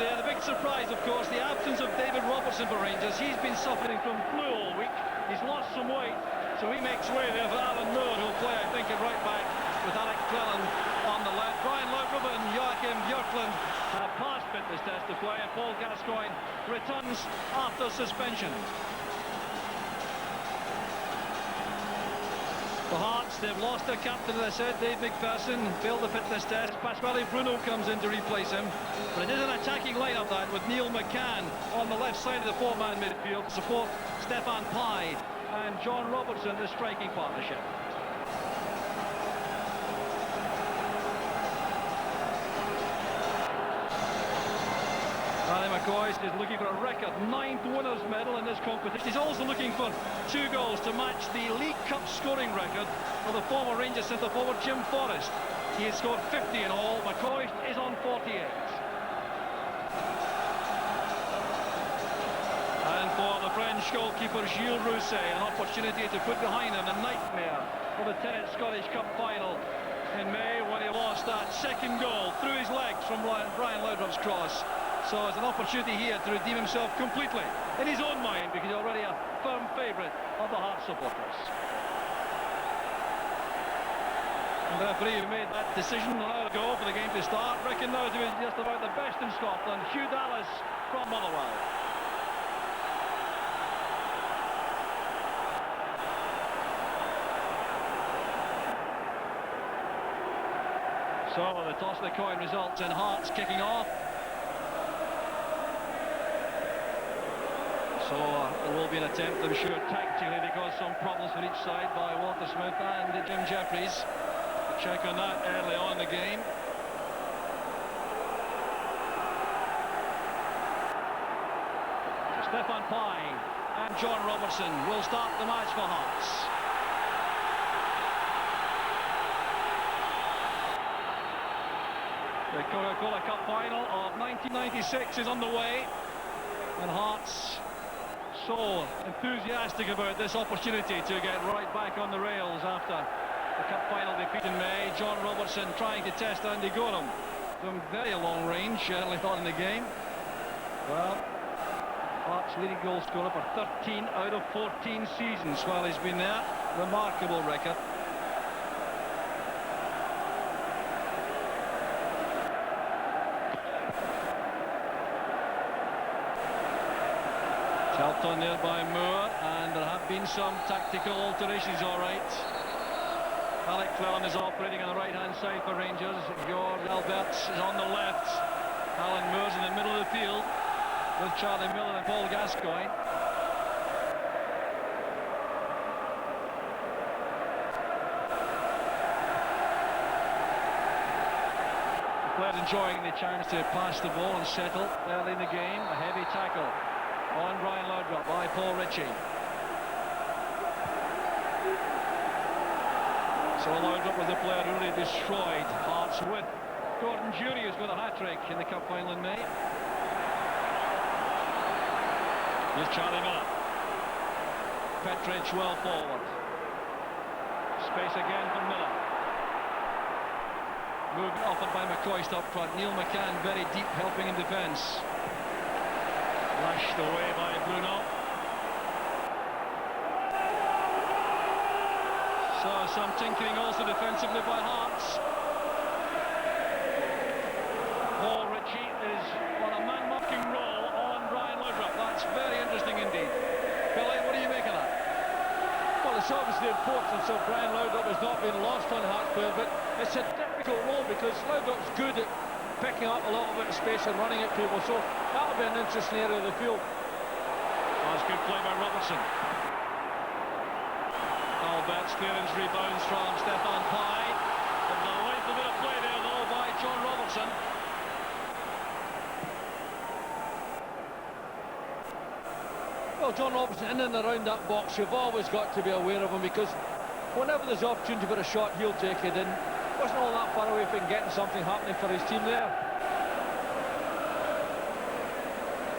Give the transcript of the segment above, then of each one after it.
there. The big surprise, of course, the absence of David Robertson for Rangers. He's been suffering from flu all week. He's lost some weight, so he makes way there for Alan Moore, who'll play, I think, at right back with Alec Cleland on the left. Brian Laudrup and Joachim Björklund have passed fitness test to play, and Paul Gascoigne returns after suspension. The Hearts, they've lost their captain, as I said, Dave McPherson, failed the fitness test. Pasquale Bruno comes in to replace him. But it is an attacking lineup, that, with Neil McCann on the left side of the four-man midfield to support Stefan Pye and John Robertson, the striking partnership. McCoist is looking for a record 9th winners' medal in this competition. He's also looking for 2 goals to match the League Cup scoring record for the former Rangers centre forward Jim Forrest. He has scored 50 in all. McCoist is on 48. And for the French goalkeeper Gilles Rousset, an opportunity to put behind him the nightmare for the 10th Scottish Cup final in May, when he lost that second goal through his legs from Brian Laudrup's cross. So it's an opportunity here to redeem himself completely in his own mind, because he's already a firm favourite of the Hearts supporters. And the referee who made that decision an hour ago for the game to start reckoned now to be just about the best in Scotland, Hugh Dallas from Motherwell. So the toss of the coin results in Hearts kicking off. So there will be an attempt, I'm sure, tactically, to cause some problems for each side by Walter Smith and Jim Jeffries. A check on that early on in the game. So Stefan Pye and John Robertson will start the match for Hearts. The Coca-Cola Cup final of 1996 is underway, and Hearts so enthusiastic about this opportunity to get right back on the rails after the cup final defeat in May. John Robertson trying to test Andy Gorham from very long range early on in the game. Well, Hearts leading goal scorer for 13 out of 14 seasons while he's been there. Remarkable record. Helped on there by Moore, and there have been some tactical alterations, all right. Alec Cleland is operating on the right-hand side for Rangers. George Alberts is on the left. Alan Moore's in the middle of the field with Charlie Miller and Paul Gascoigne. The players enjoying the chance to pass the ball and settle early in the game. A heavy tackle on Brian Laudrup by Paul Ritchie. So Laudrup was the player who really destroyed Hearts with Gordon Jury, who's got a hat-trick in the cup final in May. Here's Charlie Miller. Petridge well forward. Space again for Miller. Movement offered by McCoist up front. Neil McCann very deep, helping in defence. Lashed away by Bruno. So some tinkering also defensively by Hearts. Paul Ritchie is on a man-marking roll on Brian Laudrup. That's very interesting indeed. Billy, what do you make of that? Well, it's obviously the importance of Brian Laudrup has not been lost on Hearts player, but it's a difficult role because Laudrup's good at picking up a little bit of space and running at people, so that'll be an interesting area of the field. That's good play by Robertson. Albert's clearance rebounds from Stefan Pye. A delightful bit of play there though by John Robertson. Well, John Robertson in and around that box, you've always got to be aware of him, because whenever there's opportunity for a shot, he'll take it in. Wasn't all that far away from getting something happening for his team there.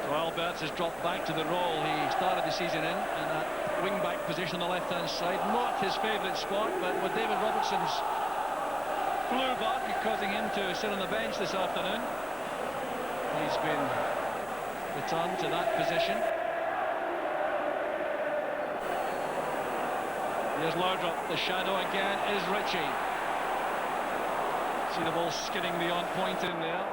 So Alberts has dropped back to the role he started the season in that wing-back position on the left-hand side. Not his favourite spot, but with David Robertson's flu bug causing him to sit on the bench this afternoon. he's been returned to that position. Here's Laudrup. The shadow again is Ritchie. See the ball skidding beyond Poynton there.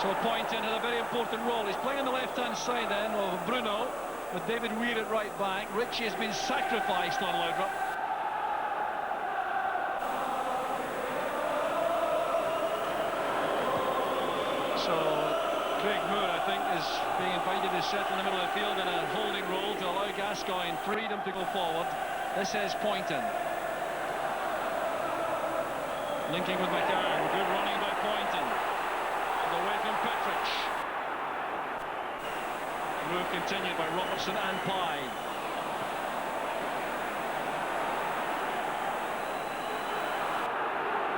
So Poynton had a very important role. He's playing on the left-hand side then of Bruno, with David Weir at right back. Ritchie has been sacrificed on Laudrup. So Craig Moore, I think, is being invited to set in the middle of the field in a holding role to allow Gascoigne freedom to go forward. This is Poynton. Linking with McCann. Good running by Poynton. And away from Petrich. Move continued by Robertson and Pye.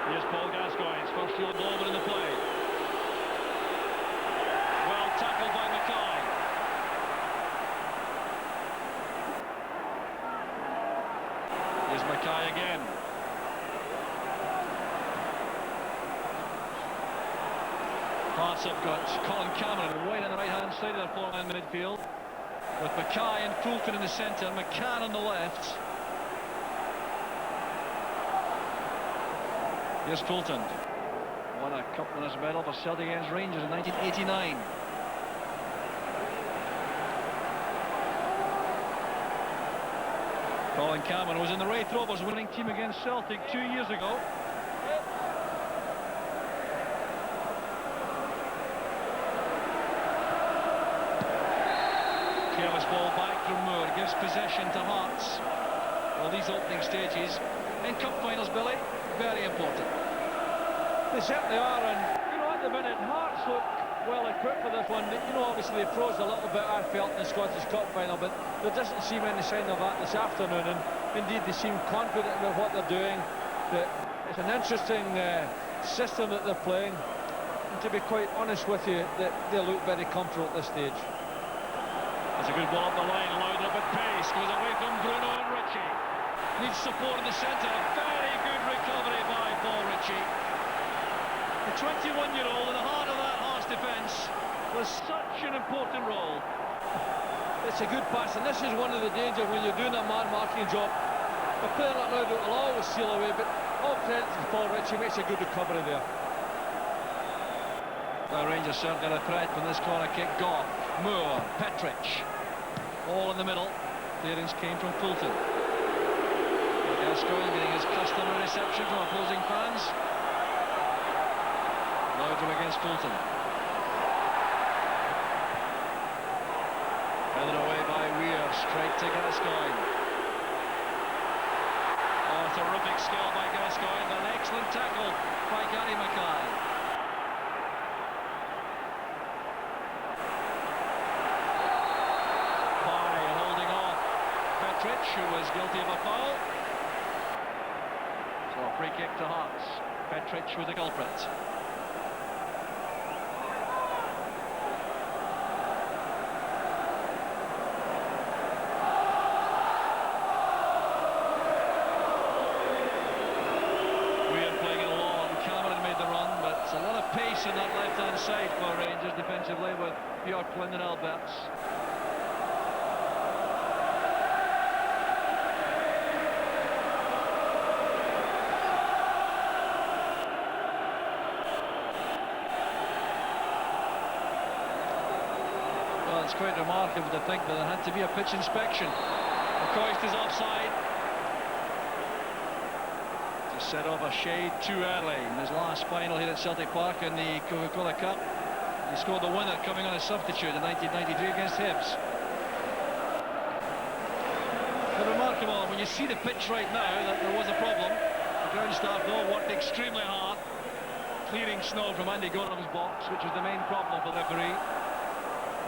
Here's Paul Gascoigne's first field ball in the play. Well tackled by McCoist. Here's McCoist again. Hearts have got Colin Cameron wide on the right-hand side of their four-man midfield, with Mackay and Fulton in the centre, McCann on the left. Here's Fulton. Won a Cup Winners' Medal for Celtic against Rangers in 1989. Colin Cameron was in the Wraith Rovers winning team against Celtic 2 years ago. Careless ball back from Moore, gives possession to Hearts. Well, these opening stages in cup finals, Billy, very important. They certainly are, and you know, at the minute Hearts look well equipped for this one. You know, obviously they froze a little bit, I felt, in the Scottish Cup final, but there doesn't seem any sign of that this afternoon, and indeed they seem confident about what they're doing. That it's an interesting system that they're playing, and to be quite honest with you, that they look very comfortable at this stage. There's a good ball up the line, Laudrup at pace, goes away from Bruno and Ritchie. Needs support in the centre, a very good recovery by Paul Ritchie. The 21-year-old in the heart of that Hearts defence was such an important role. It's a good pass, and this is one of the dangers when you're doing a man-marking job. A player like Laudrup will always steal away, but all credit to Paul Ritchie, makes a good recovery there. The Rangers certainly got a threat from this corner kick. Goff, Moore, Petrich, all in the middle. Clearance came from Fulton. Gascoigne getting his customary reception from opposing fans. Laudrup against Fulton. Headed away by Weir, straight to Gascoigne. Oh, terrific skill by Gascoigne. An excellent tackle by Gary Mackay. Who was guilty of a foul. So a free kick to Hearts. Petrich was the culprit. We're playing it along. Cameron made the run, but a lot of pace in that left-hand side for Rangers defensively with Bjorklund and Alberts. It's quite remarkable to think that there had to be a pitch inspection. McCoist is offside. Just set off a shade too early in his last final here at Celtic Park in the Coca-Cola Cup. He scored the winner coming on a substitute in 1993 against Hibs. But remarkable, when you see the pitch right now, that there was a problem. The ground staff, though, worked extremely hard, clearing snow from Andy Gordon's box, which was the main problem for the referee.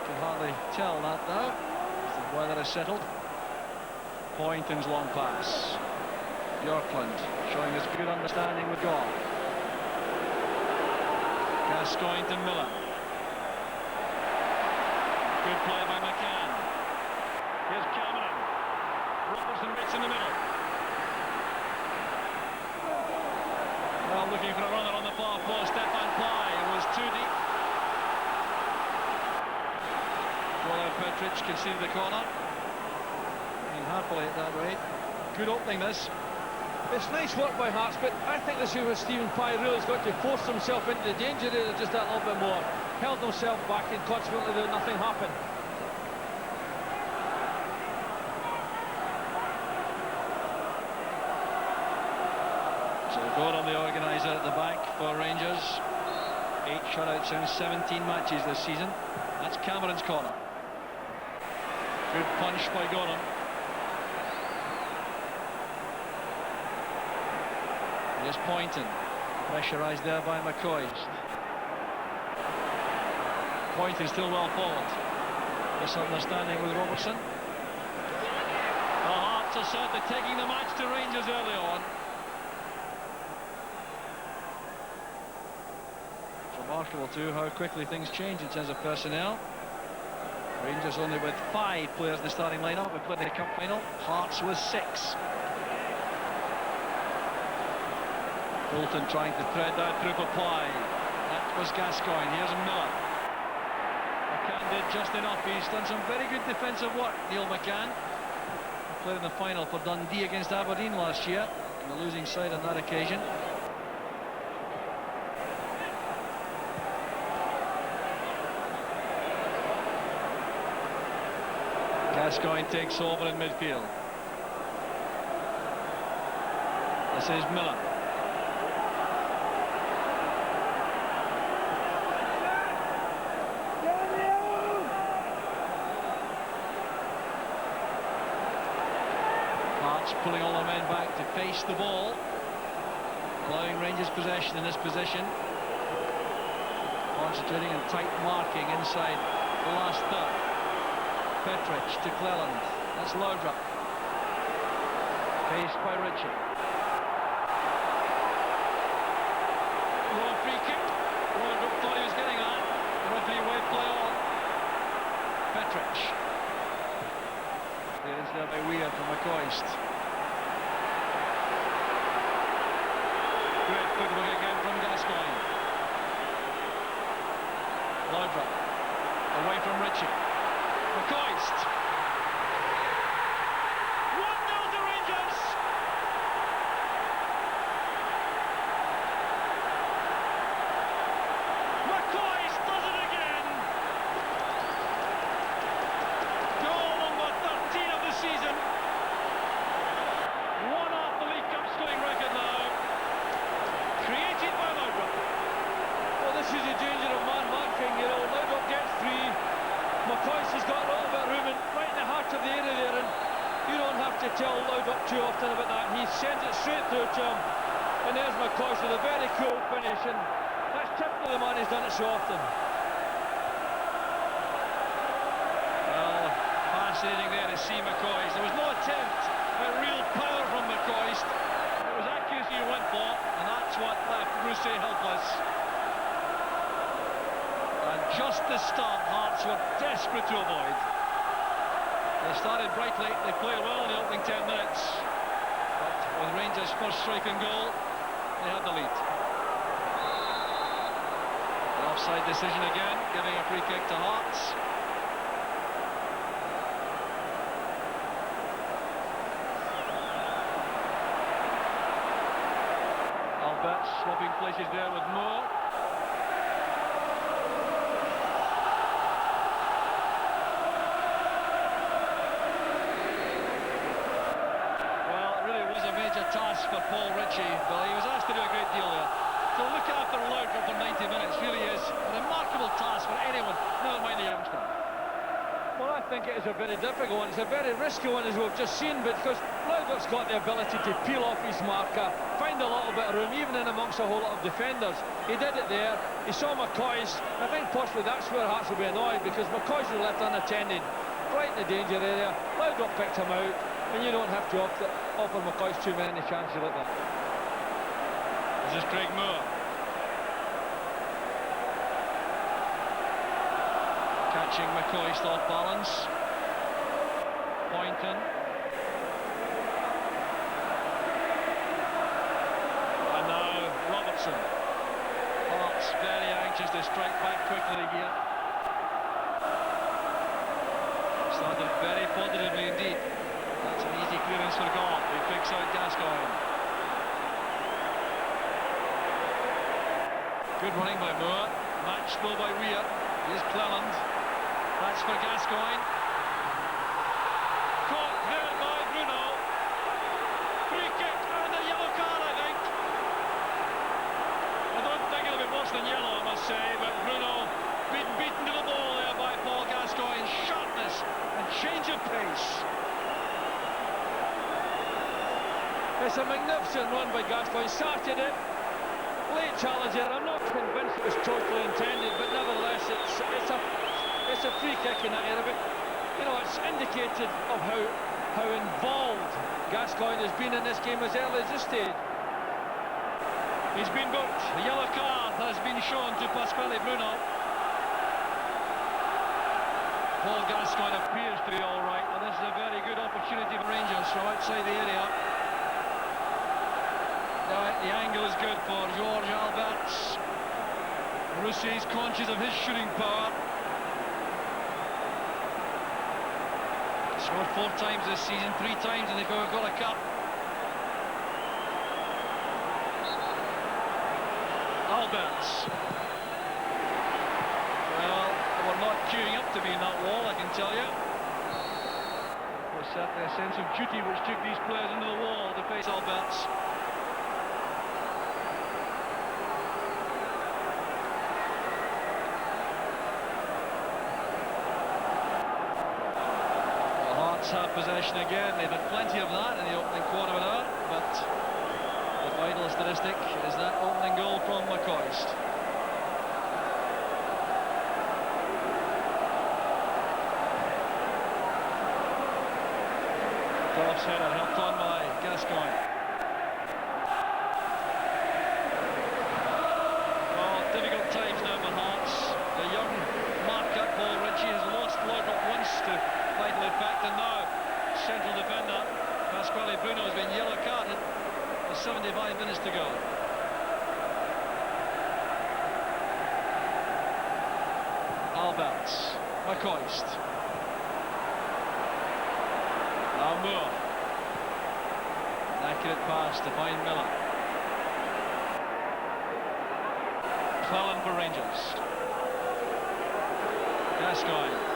Can hardly tell that now. The weather is settled. Poynton's long pass. Bjorklund showing his good understanding with Goff. Gascoigne to Miller. Good play by McCann. Here's Cameron. Robertson Rich in the middle. Well, looking for a runner on the far post. Stefan Ply was too deep. Well, Petric conceded the corner. And happily at that rate. Good opening this. It's nice work by Hearts, but I think this is where Stephen Pye really has got to force himself into the danger area just that little bit more. Held himself back and consequently nothing happened. So goal on the organiser at the back for Rangers. 8 shutouts in 17 matches this season. That's Cameron's corner. Good punch by Gorham. Here's Poynton, pressurised there by McCoist. Poynton still well forward. Misunderstanding with Robertson. The Hearts are certainly taking the match to Rangers early on. It's remarkable too how quickly things change in terms of personnel. Rangers only with 5 players in the starting lineup. We played in the cup final. Hearts with 6. Bolton trying to thread that through for Ply. That was Gascoigne. Here's Miller. McCann did just enough. He's done some very good defensive work, Neil McCann. He played in the final for Dundee against Aberdeen last year. On the losing side on that occasion. Gascoigne takes over in midfield. This is Miller. Hearts pulling all the men back to face the ball, allowing Rangers possession in this position. Concentrating and tight marking inside the last third. Petric to Cleland. That's Laudrup. Faced by Ritchie. Low free kick. Laudrup thought he was getting that. The referee waved play on. Petric. Clearance there by Weir from McCoist. Great footwork again from Gascoigne. Laudrup. Away from Ritchie. McCoist. 1-0 to Rangers. McCoist does it again. Goal number 13 of the season. One off the League Cup scoring record now. Created by Laudrup. Well, this is the danger of man marking. You know, Laudrup gets free. McCoist has got a little bit of room in right in the heart of the area there, and you don't have to tell Laudrup too often about that. He sends it straight through to him, and there's McCoist with a very cool finish, and that's typical of the man who's done it so often. Well, fascinating there to see McCoist. There was no attempt at real power from McCoist. It was accuracy he went for, and that's what left Rousset helpless. Just the start, Hearts were desperate to avoid. They started brightly, they played well in the opening 10 minutes. But with Rangers' first striking goal, they had the lead. The offside decision again, giving a free kick to Hearts. Albert swapping places there with Moore. Task for Paul Ritchie, Billy. He was asked to do a great deal there. To look after Laudrup for 90 minutes really is a remarkable task for anyone, never mind the youngster. Well, I think it is a very difficult one. It's a very risky one, as we've just seen, because Laudrup's got the ability to peel off his marker, find a little bit of room, even in amongst a whole lot of defenders. He did it there. He saw McCoist. I think possibly that's where Hearts will be annoyed, because McCoist was left unattended, right in the danger area. Laudrup picked him out. And you don't have to offer McCoist too many chances like that. This is Craig Moore. Catching McCoist off balance. Poynton. And now Robertson. Hearts very anxious to strike back quickly here. Started very positively indeed. That's an easy clearance for Goff. He picks out Gascoigne. Good running by Moore. Match slow by Weir. Here's Cleland. That's for Gascoigne. Caught there by Bruno. Free kick and a yellow card, I think. I don't think it'll be worse than yellow, I must say, but Bruno beaten to the ball there by Paul Gascoigne. Sharpness and change of pace. It's a magnificent run by Gascoigne. Started it. Late challenger. I'm not convinced it was totally intended, but nevertheless, it's a free kick in that area. But you know, it's indicated of how involved Gascoigne has been in this game as early as this stage. He's been booked. The yellow card has been shown to Pasquale Bruno. Paul Gascoigne appears to be all right, and this is a very good opportunity for Rangers from outside the area. The angle is good for George Alberts. Roussy's conscious of his shooting power. Scored 4 times this season, 3 times in the Coca-Cola Cup. Alberts. Well, we're not queuing up to be in that wall, I can tell you. There's certainly a sense of duty which took these players into the wall to face Alberts. Have possession again. They've had plenty of that in the opening quarter of an hour, but the vital statistic is that opening goal from McCoist. Goff's header helped on by Gascoigne. Well, difficult times now for Hearts. The young marker Paul Ritchie has lost Lloyd once to vital effect, and now central defender Pasquale Bruno has been yellow carded with 75 minutes to go. Alberts, McCoist, now Moore. An accurate pass to find Miller. Cleland for Rangers. Gascoigne.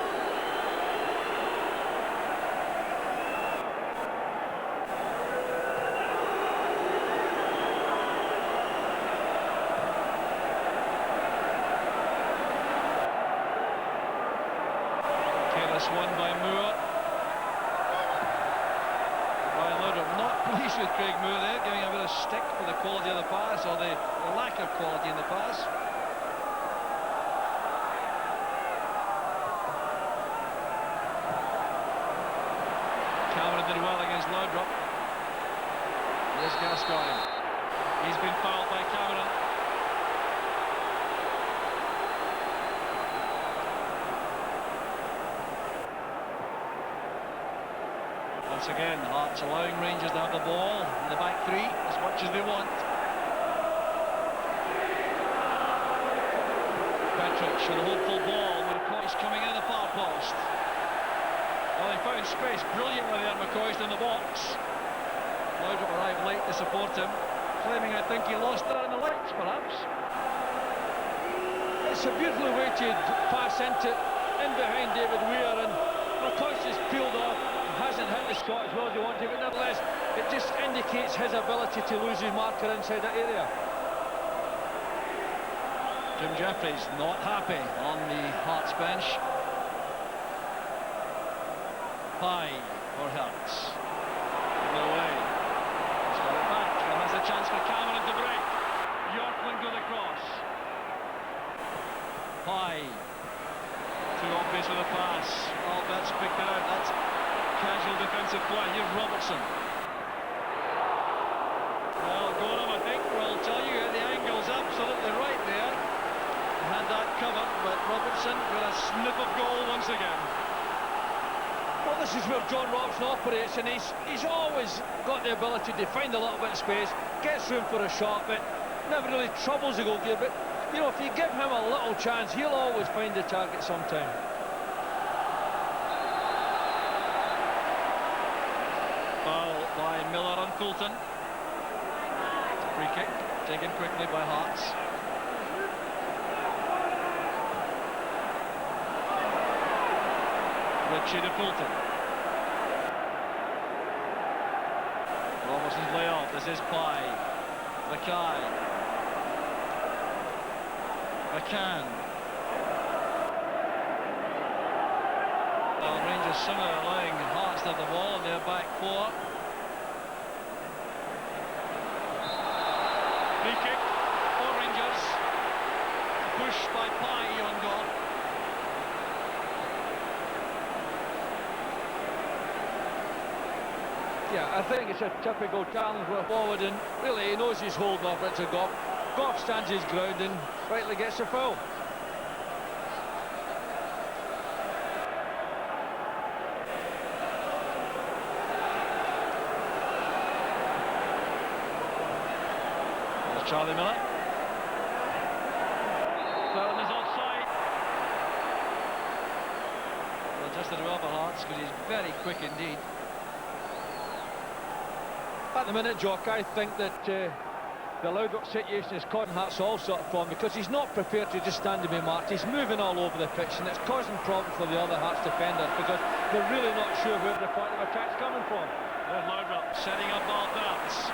Won by Moore. Ryan Laudrup not pleased with Craig Moore there, giving a bit of stick for the quality of the pass, or the lack of quality in the pass. Cameron did well against Laudrup. There's Gascoigne. He's been fouled by Cameron. Once again, Hearts allowing Rangers to have the ball in the back three as much as they want. Petric with a hopeful ball. McCoist coming in the far post. Well, he found space brilliantly there, McCoist in the box. Laudrup arrived late to support him, claiming I think he lost that in the lights, perhaps. It's a beautifully weighted pass in behind David Weir, and McCoist is peeled off. Hasn't hit the shot as well as he wanted, but nevertheless it just indicates his ability to lose his marker inside that area. Jim Jeffries not happy on the Hearts bench. High for Hearts. No way. He's got it back, and has a chance for Cameron to break. Yorkland with a cross. High. Too obvious with a pass. Alberts picked it out. That's casual defensive play. Here's Robertson. Well, Gorham, I think, will tell you the angle's absolutely right there. Had that covered, but Robertson with a snip of goal once again. Well, this is where John Robertson operates, and he's always got the ability to find a little bit of space, gets room for a shot, but never really troubles the goalkeeper, but, you know, if you give him a little chance, he'll always find the target sometime. Foul by Miller on Fulton. Free kick, taken quickly by Hearts. Ritchie to Fulton. Robertson's layoff. This is Pye. Mackay. McCann. Well, Rangers somehow allowing Hearts to have the ball in their back four. Free kick for Rangers. Push by Pye on goal. Yeah, I think it's a typical challenge with forward, and really he knows he's holding off Richard Gough. Gough stands his ground and rightly gets a foul. There's Charlie Miller. Foul is offside. Well, adjusted well for Hearts because he's very quick indeed. At the minute, Jock, I think that the Loudon situation is causing Hearts all sort of problem because he's not prepared to just stand and be marked. He's moving all over the pitch, and it's causing problems for the other Hearts defenders because they're really not sure where the point of attack's coming from. There's Loudon setting up Baldarts.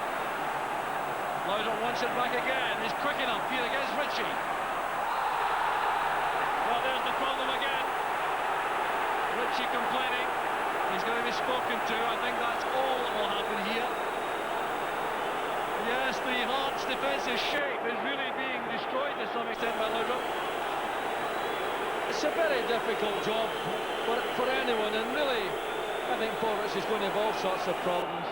Loudon wants it back again. He's quick enough here against Ritchie. Well, there's the problem again. Ritchie complaining. He's going to be spoken to. I think that's all that will happen here. Yes, the Hearts' defensive shape is really being destroyed to some extent by Loudon. It's a very difficult job for anyone, and really, I think Paul Rich is going to have all sorts of problems.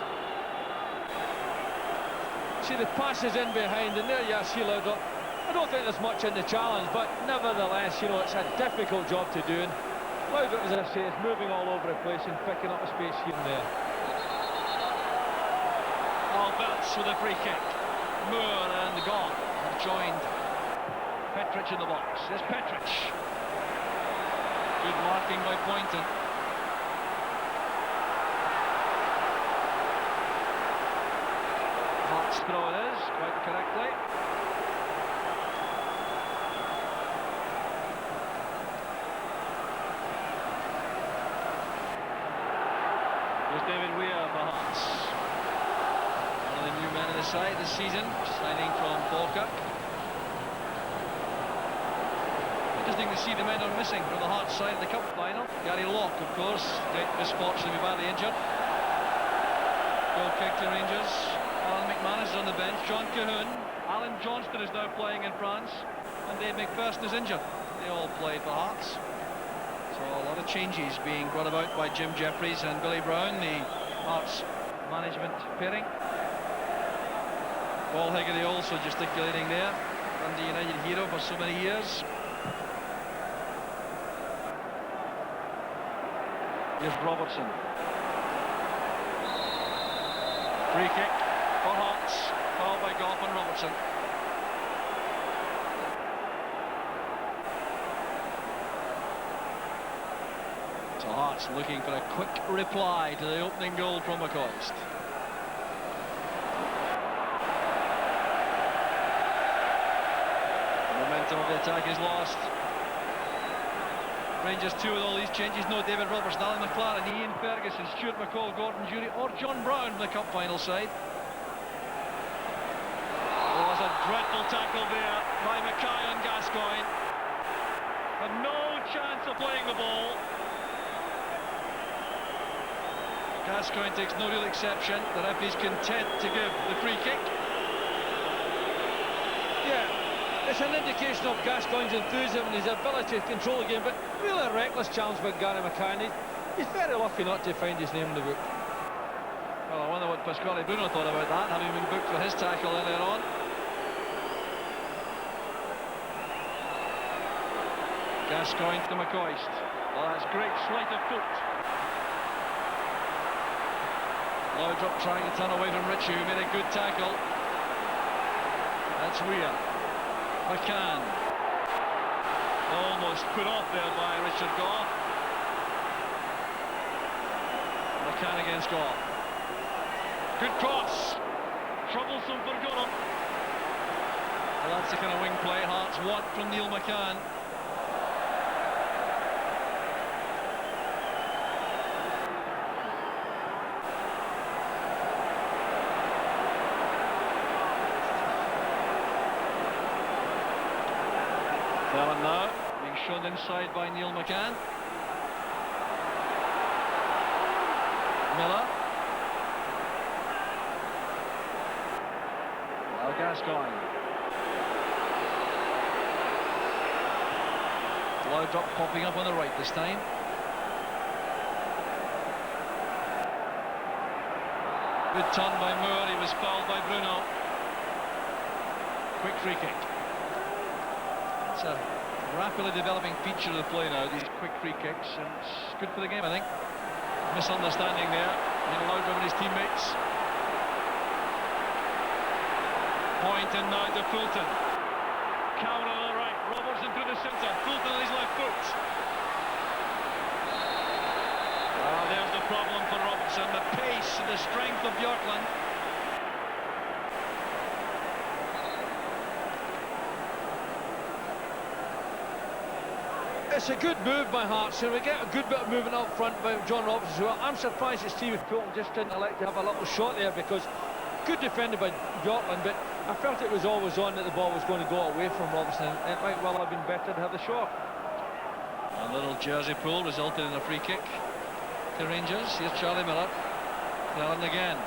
See, the pass is in behind, and there you see Loudon. I don't think there's much in the challenge, but nevertheless, you know, it's a difficult job to do. And Loudon, as I say, is moving all over the place and picking up a space here and there. Alberts with a free kick. Moore and Gough have joined Petric in the box. There's Petric. Good marking by Poynton. Hearts throw it is, quite correctly. There's David Weir for Hearts. One of the new men in the side this season, signing from Falkirk. Interesting to see the men are missing from the Hearts side of the cup final. Gary Locke, of course, great misfortune to be badly injured. Goal kick to Rangers. Alan McManus is on the bench. John Cahoon. Alan Johnston is now playing in France. And Dave McPherson is injured. They all played for Hearts. So a lot of changes being brought about by Jim Jeffries and Billy Brown, the Hearts management pairing. Paul Higgidy also gesticulating there. Dundee United hero for so many years. Here's Robertson. Free kick for Hearts. Foul by Gough and Robertson. So Hearts looking for a quick reply to the opening goal from McCoist. Momentum of the attack is lost. Rangers 2 with all these changes. No David Robertson, Alan McLaren, Ian Ferguson, Stuart McCall, Gordon Jury or John Brown from the cup final side. There was a dreadful tackle there by Mackay on Gascoigne. But no chance of playing the ball. Gascoigne takes no real exception. The referee's content to give the free kick. Yeah, it's an indication of Gascoigne's enthusiasm and his ability to control the game, but really a reckless challenge by Gary McCann. He's very lucky not to find his name in the book. Well, I wonder what Pasquale Bruno thought about that, having been booked for his tackle earlier on. Gascoigne to McCoist. Well, that's great sleight of foot. Loudon trying to turn away from Ritchie, who made a good tackle. And That's Weir. McCann. Almost put off there by Richard Gough. McCann against Gough. Good cross. Troublesome for Gough. Well, that's the kind of wing play Hearts want from Neil McCann. Fallon now, being shown inside by Neil McCann. Miller. Now Gascoigne. Loudrop popping up on the right this time. Good turn by Moore, he was fouled by Bruno. Quick free kick. It's a rapidly developing feature of the play now, these quick free kicks, and it's good for the game, I think. Misunderstanding there, and Loudrop and his teammates. Point in now to Fulton. Cowan on the right, Robertson through the centre, Fulton on his left foot. Oh, there's the problem for Robertson, the pace and the strength of Björklund. It's a good move by Hearts, and we get a good bit of movement up front by John Robertson as well. I'm surprised that Stephen Fulton just didn't elect to have a little shot there, because good defended by Björklund, but I felt it was always on that the ball was going to go away from Robertson. It might well have been better to have the shot. A little jersey pull resulted in a free kick to Rangers. Here's Charlie Miller. Fallon again.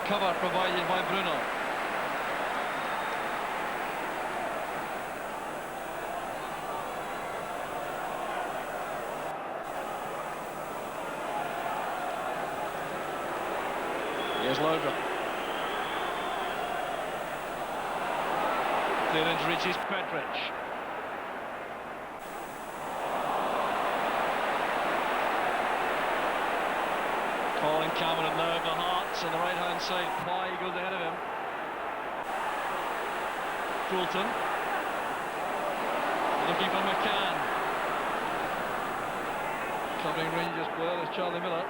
Cover provided by Bruno. Here's Loudrop. Clearance reaches Petric. Colin Cameron now for Hearts on the right hand side. Pye goes ahead of him. Fulton looking for McCann. Covering Rangers player is Charlie Miller.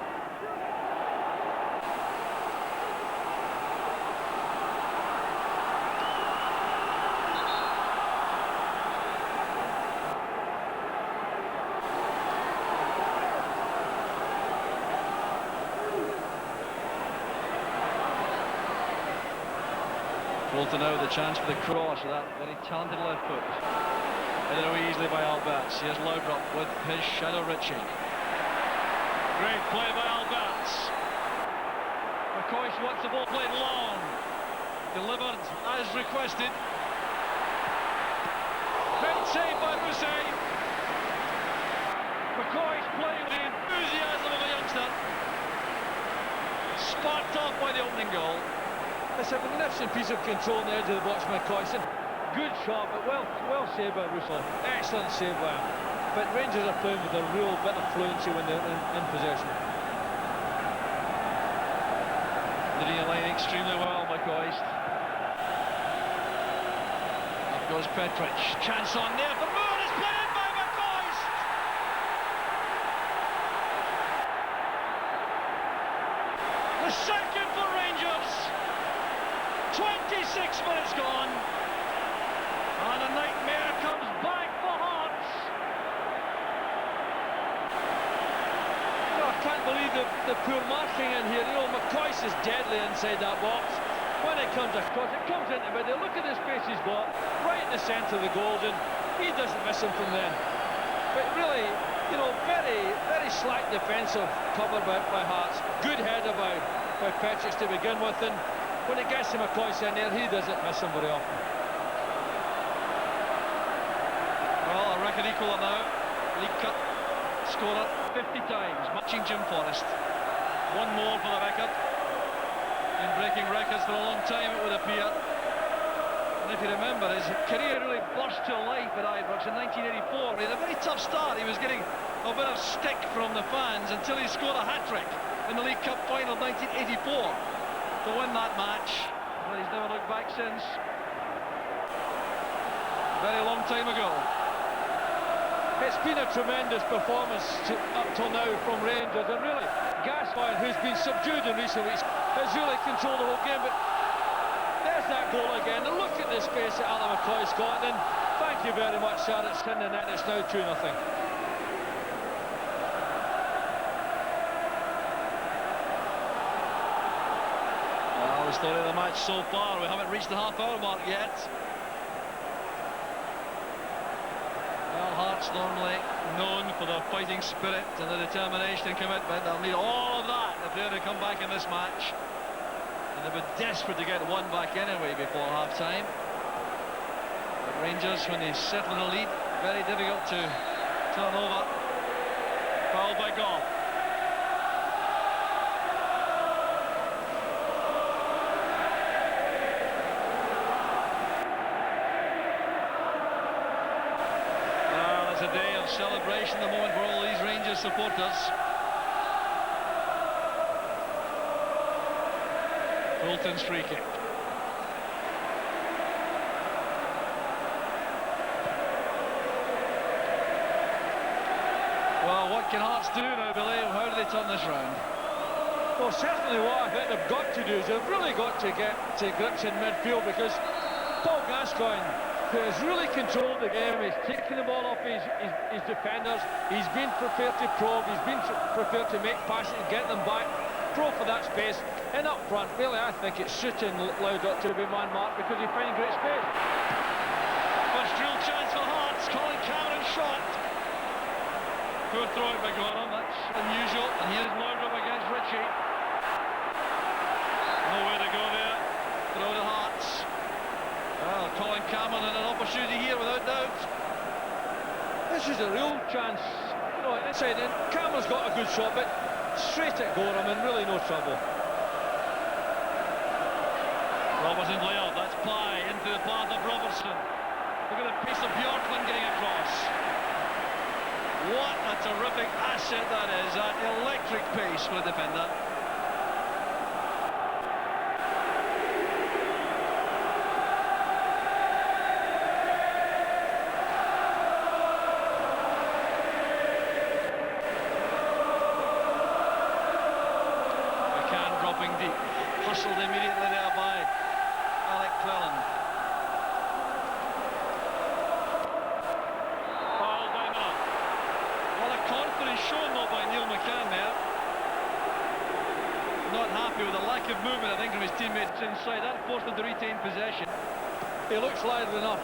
Fulton now with the chance for the cross with that very talented left foot. Headed away easily by Alberts. Here's Loudrop with his shadow Ritchie. Great play by Alberts. McCoist wants the ball played long. Delivered as requested. Great save by Rousset. McCoist playing with the enthusiasm of a youngster. Sparked off by the opening goal. It's a magnificent piece of control on the edge of the box by McCoist. Good shot, but well saved by Rousset. Excellent save by him. But Rangers are playing with a real bit of fluency when they're in possession. Leading the line extremely well, McCoist. Up goes Petric. Chance on there for Moore. It's played in by McCoist. The second for Rangers. 26 minutes gone, and a nightmare comes back for Hearts. I can't believe the poor marking in here. You know, McCoist is deadly inside that box. When it comes across, it comes into the middle. Look at the space he's got, right in the centre of the goal, and he doesn't miss him from then. But really, you know, very, very slack defensive cover by Hearts. Good header by Petric to begin with, and when it gets to McCoist in there, he doesn't miss him very often. Well, a record equaler now. League Cup scorer 50 times, matching Jim Forrest. One more for the record. Been breaking records for a long time, it would appear. And if you remember, his career really burst to life at Ibrox in 1984. He had a very tough start. He was getting a bit of stick from the fans until he scored a hat-trick in the League Cup final 1984. to win that match, but he's never looked back since. Very long time ago. It's been a tremendous performance up till now from Rangers, and really Gascoigne, who's been subdued in recent weeks, has really controlled the whole game. But there's that goal again, and look at the space that Alan McCoist got, and thank you very much, sir. It's in the net. It's now 2-0. Well, the story of the match so far, we haven't reached the half-hour mark yet. Well, Hearts normally known for their fighting spirit and their determination and commitment. They'll need all of that if they're to come back in this match. And they've been desperate to get one back anyway before half-time. But Rangers, when they settle in a lead, very difficult to turn over. Foul by Goff. A day of celebration, the moment for all these Rangers supporters. Bolton's free kick. Well, what can Hearts do now, Billy? How do they turn this round? Well, certainly what I think they've got to do is they've really got to get to grips in midfield, because Paul Gascoigne, who has really controlled the game, he's taken the ball off his defenders, he's been prepared to probe, he's been prepared to make passes and get them back, pro for that space, and up front, really I think it's suiting Loudon to be man-marked because he's finding great space. First real chance for Hearts, Colin Cameron shot. Poor throw by Gordon, that's unusual, and here's Loudon against Ritchie. Nowhere to go there, throw to Hearts. Well, Colin Cameron and an opportunity here without doubt. This is a real chance, you know, inside, and Cameron's got a good shot, but straight at Gorham and really no trouble. Robertson layout, that's Pye into the path of Robertson. Look at the pace of Bjorklund getting across. What a terrific asset that is, that electric pace for a defender. Deep, hustled immediately there by Alec Cleland. Foul by Miller. Well, a confidence shown though by Neil McCann there. Not happy with the lack of movement, I think, from his teammates inside. That forced him to retain possession. He looks lively enough.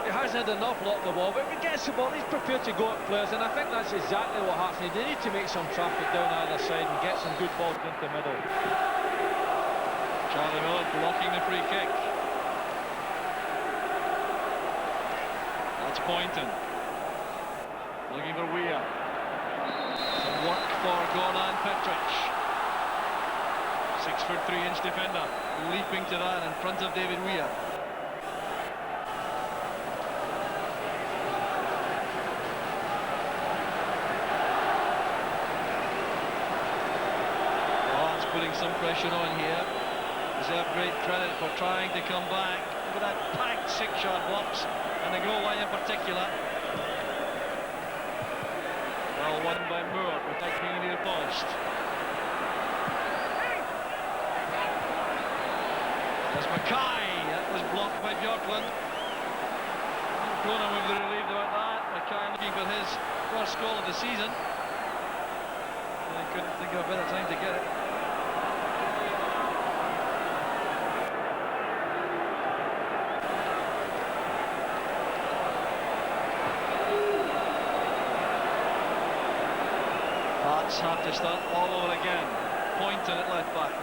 He hasn't had enough lot of the ball, but if he gets the ball, he's prepared to go at players, and I think that's exactly what Hearts need. They need to make some traffic down either side and get some good balls into the middle. Charlie Miller blocking the free kick. That's Poynton. Looking for Weir. Some work for Gordon Petrich. 6'3" defender, leaping to that in front of David Weir. Putting some pressure on here. Deserve great credit for trying to come back. Look at that packed 6-yard box and the goal line in particular. Well won by Moore, protecting near the post. There's Mackay. That was blocked by Bjorklund. Conan would be relieved about that. Mackay looking for his first goal of the season. They couldn't think of a better time to get it. Have to start all over again. Poynton at left back.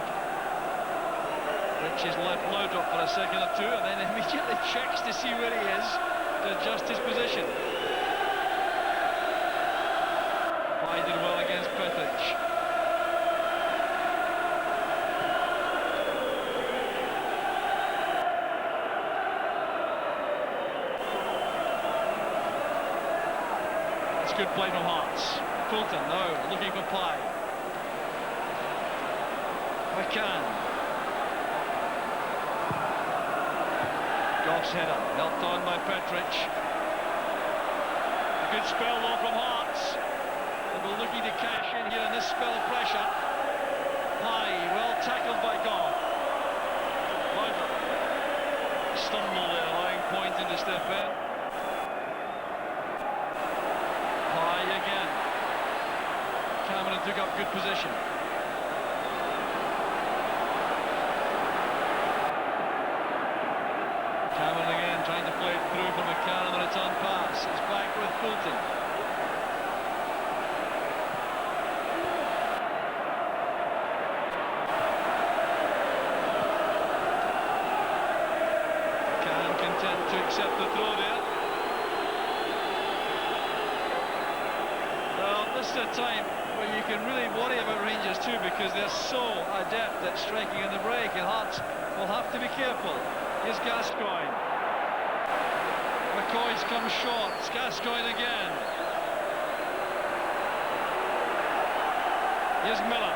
Rich is left Loudon for a second or two and then immediately checks to see where he is to adjust his position. Pye did well against Petrich. That's good play from Hearts. Fulton now looking for Pye. McCann. Goff's header, helped on by Petric. A good spell though from Hearts. They were looking to cash in here in this spell of pressure. High, well tackled by Goff. Stumble there, allowing Poynton to step in. High again. Cameron took up good position. Cameron again trying to play it through for McCann on the return pass. It's back with Fulton. McCann content to accept the throw there. Well, this is a time where you can really worry about Rangers too, because they're so adept at striking in the break, and Hearts will have to be careful. Here's Gascoigne. McCoist comes short. It's Gascoigne again. Here's Miller.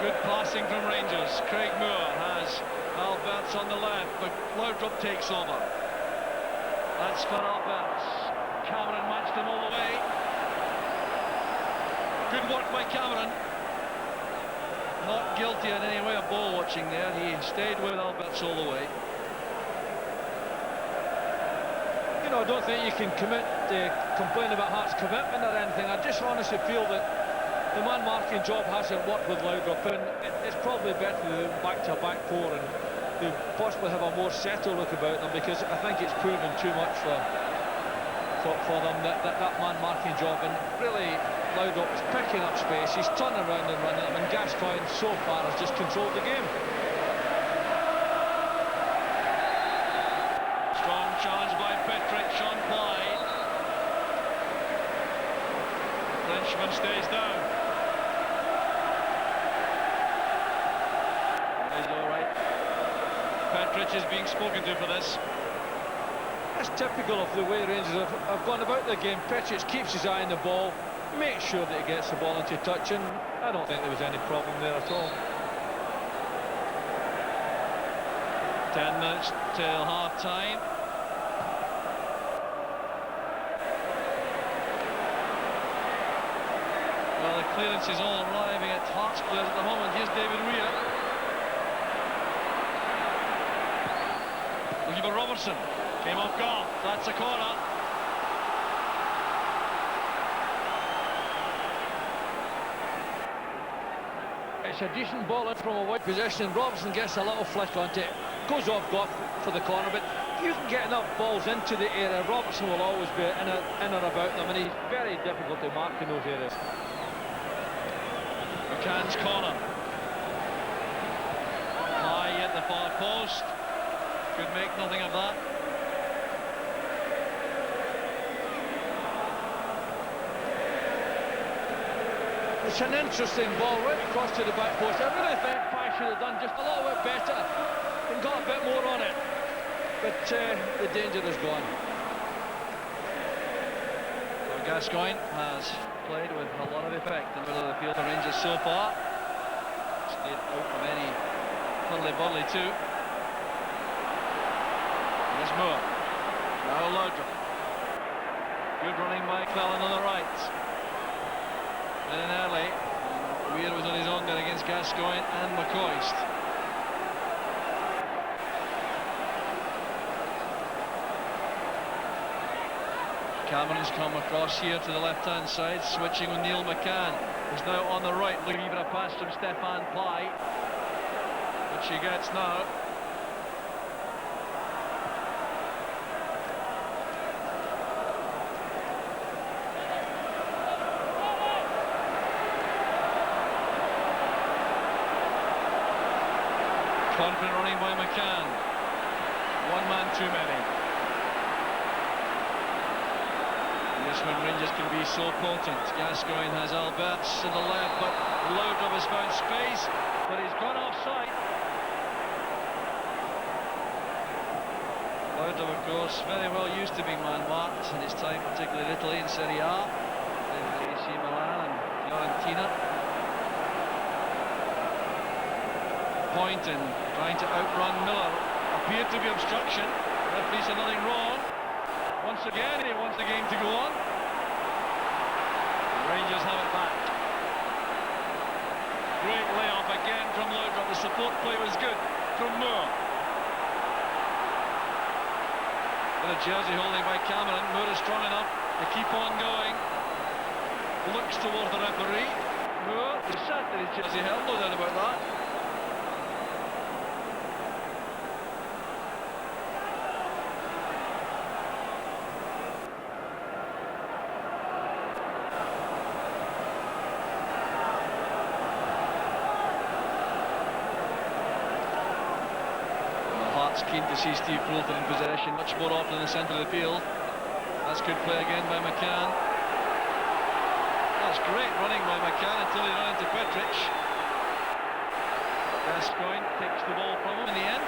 Good passing from Rangers. Craig Moore has Alberts on the left, but Laudrup takes over. That's for Alberts. Cameron matched him all the way. Good work by Cameron. Not guilty in any way of ball watching there. He stayed with Alberts all the way. You know, I don't think you can complain about Hearts' commitment or anything. I just honestly feel that the man-marking job hasn't worked with Laudrup, and it's probably better to do back-to-back four and to possibly have a more settled look about them, because I think it's proven too much for them, that man-marking job. And really, Laudrup is picking up space, he's turning around and running them, and Gascoigne so far has just controlled the game. Strong challenge by Petric, Sean Clyde. Frenchman stays down. He's all right. Petric is being spoken to for this. That's typical of the way Rangers have gone about the game. Petric keeps his eye on the ball, makes sure that he gets the ball into touch, and I don't think there was any problem there at all. 10 minutes till half-time. Well, the clearance is all arriving at Hearts players at the moment. Here's David Weir. Looking for Robertson. Came off Goff. That's a corner. It's a decent ball in from a wide position. Robertson gets a little flick onto it. Goes off Goff for the corner, but if you can get enough balls into the area, Robertson will always be in or about them, and he's very difficult to mark in those areas. McCann's corner. High at the far post. Could make nothing of that. It's an interesting ball right across to the back post. I really think Pye should have done just a little bit better and got a bit more on it. But the danger is gone. Well, Gascoigne has played with a lot of effect in the middle of the field. The Rangers so far stayed out of any hurly-burly too. There's Moore. Now Laudrup. Good running by Cleland on the right. In early. Weir was on his own there against Gascoigne and McCoist. Cameron's come across here to the left-hand side, switching with Neil McCann, who's now on the right, looking for a pass from Stefan Pye, which he gets now. Confident running by McCann. One man too many. This when Rangers can be so potent. Gascoigne has Alberts to the left, but Laudrup has found space, but he's gone offside. Laudrup, of course, very well used to being man-marked in his time, particularly in Italy in Serie A, in AC Milan and Fiorentina. Poynton trying to outrun Miller. Appeared to be obstruction. Referee said nothing wrong. Once again, he wants the game to go on. Rangers have it back. Great layoff again from Laudrup. The support play was good from Moore. Bit of jersey holding by Cameron. Moore is strong enough to keep on going. Looks toward the referee. Moore is certainly jersey held, no doubt about that. Keen to see Steve Poulter in possession much more often in the centre of the field. That's good play again by McCann. That's great running by McCann until he ran into Petric. Gascoigne takes the ball from him in the end.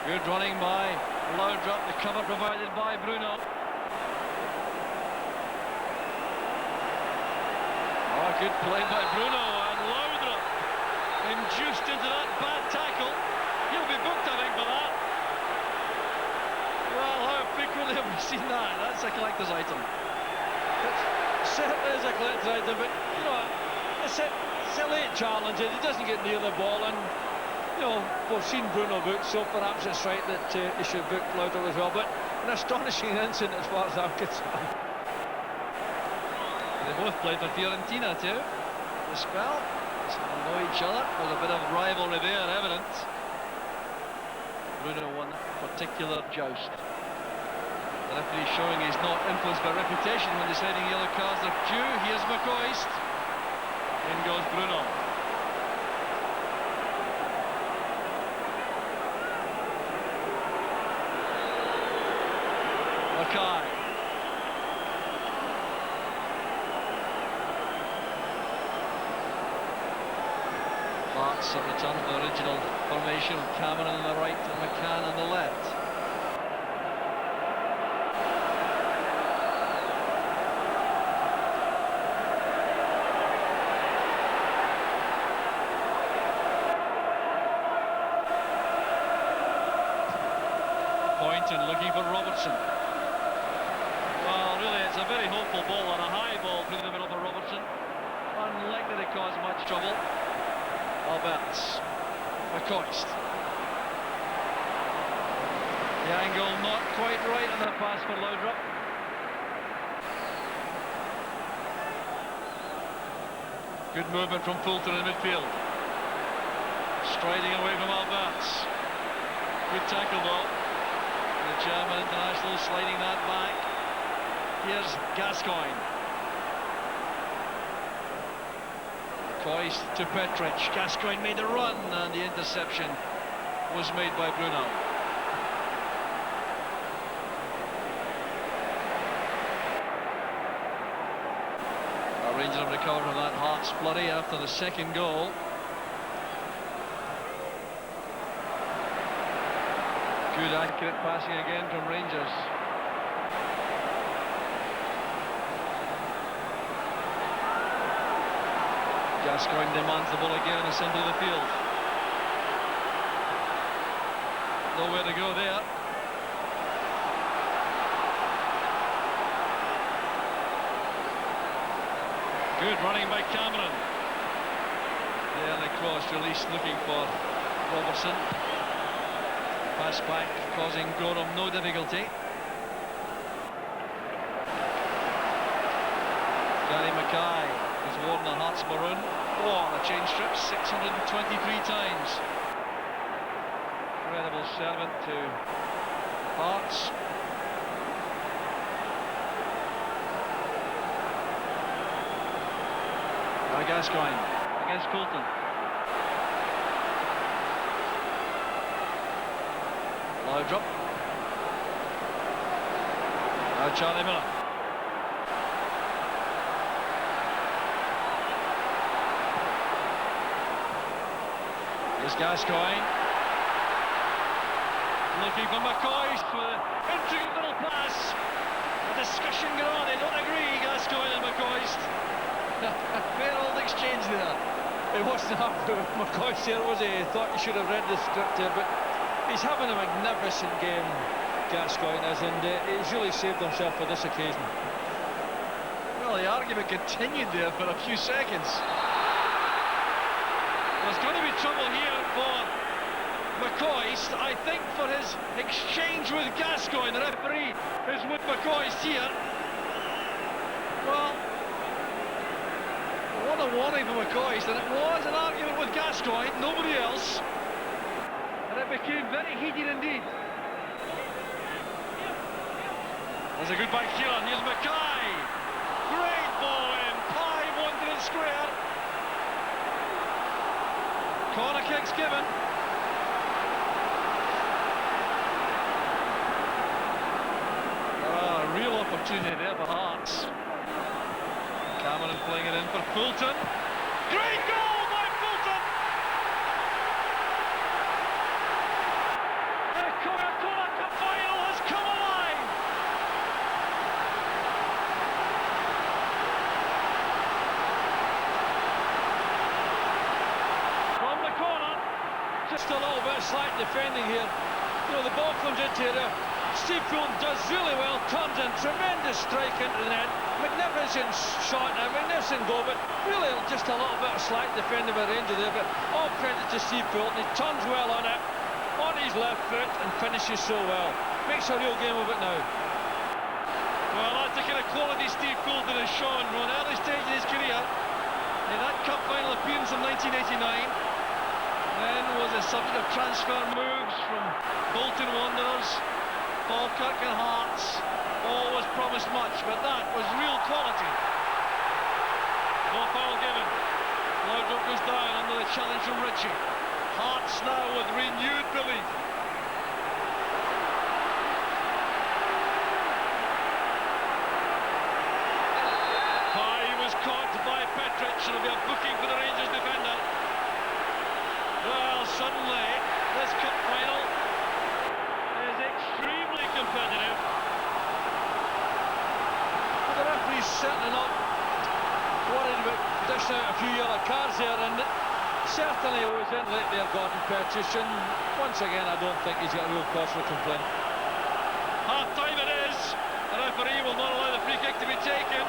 Good running by Laudrup, the cover provided by Bruno. Oh, good play by Bruno. Induced into that bad tackle. He'll be booked, I think, for that. Well, how frequently have we seen that? That's a collector's item. It certainly is a collector's item, but, you know, it's a late challenge, and he doesn't get near the ball, and, you know, we've seen Bruno booked, so perhaps it's right that he should book Laudrup as well, but an astonishing incident as far as I'm concerned. They both played for Fiorentina, too. The spell. Know each other. There's a bit of rivalry there, evident. Bruno won that particular joust. The referee showing he's not influenced by reputation when deciding yellow cards are due. Here's McCoist. In goes Bruno. Mackay. Hearts have returned to the original formation. Cameron on the right and McCann on the left. Poynton looking for Robertson. Well, really, it's a very hopeful ball and a high ball through the middle for Robertson. Unlikely to cause much trouble. Alberts, McCoist. The angle not quite right on the pass for Laudrup. Good movement from Poulter in midfield. Striding away from Alberts. Good tackle though. The German international sliding that back. Here's Gascoigne. McCoist to Petric. Gascoigne made a run and the interception was made by Bruno. Our Rangers have recovered from that Hearts flurry after the second goal. Good accurate passing again from Rangers. Gascoigne demands the ball again in the centre of the field. Nowhere to go there. Good running by Cameron. There the cross release looking for Robertson. Pass back causing Gorham no difficulty. Gary Mackay has worn the Hearts maroon. Oh, the change strip 623 times. Incredible servant to Hearts. By Gascoigne against Coulton. Laudrup. Now Charlie Miller. Here's Gascoigne. Looking for McCoist with an intriguing little pass. A discussion going on. They don't agree, Gascoigne and McCoist. Fair old exchange there. It wasn't hard for McCoist there, was he? He thought he should have read the script there, but he's having a magnificent game, Gascoigne is, and he's really saved himself for this occasion. Well, the argument continued there for a few seconds. There's going to be trouble here for McCoist, I think, for his exchange with Gascoigne. The referee is with McCoist here. Well, what a warning for McCoist, and it was an argument with Gascoigne, nobody else. And it became very heated indeed. There's a good back heel, and here's Mackay. Great ball in, Pye wanted it square. Corner kick's given. Real opportunity there for Hearts. Cameron playing it in for Fulton. Great goal by Fulton! The Coca-Cola Cup final has come alive! From the corner. Just a little bit of slight defending here. You know, the ball comes into here. Steve Fulton does really well, turns in, tremendous strike into the net, magnificent shot, a magnificent goal, but really just a little bit of slack defending by Rangers there, but all credit to Steve Fulton. He turns well on it, on his left foot, and finishes so well. Makes a real game of it now. Well, that's the kind of quality Steve Fulton has shown from an early stage in his career. In that cup final appearance in 1989, then was a subject of transfer moves from Bolton Wanderers, Falkirk and Hearts. Always promised much, but that was real quality. No foul given. Loudrup goes down under the challenge from Ritchie. Hearts now with renewed belief. He was caught by Petric. It'll be a booking for the Rangers defender. Well, suddenly this cup final is extremely competitive. The referee's certainly not worried about dishing out a few yellow cards there, and certainly it was in late there, Gordon Petric, and once again I don't think he's got a real cause for complaint. Half-time it is. The referee will not allow the free kick to be taken.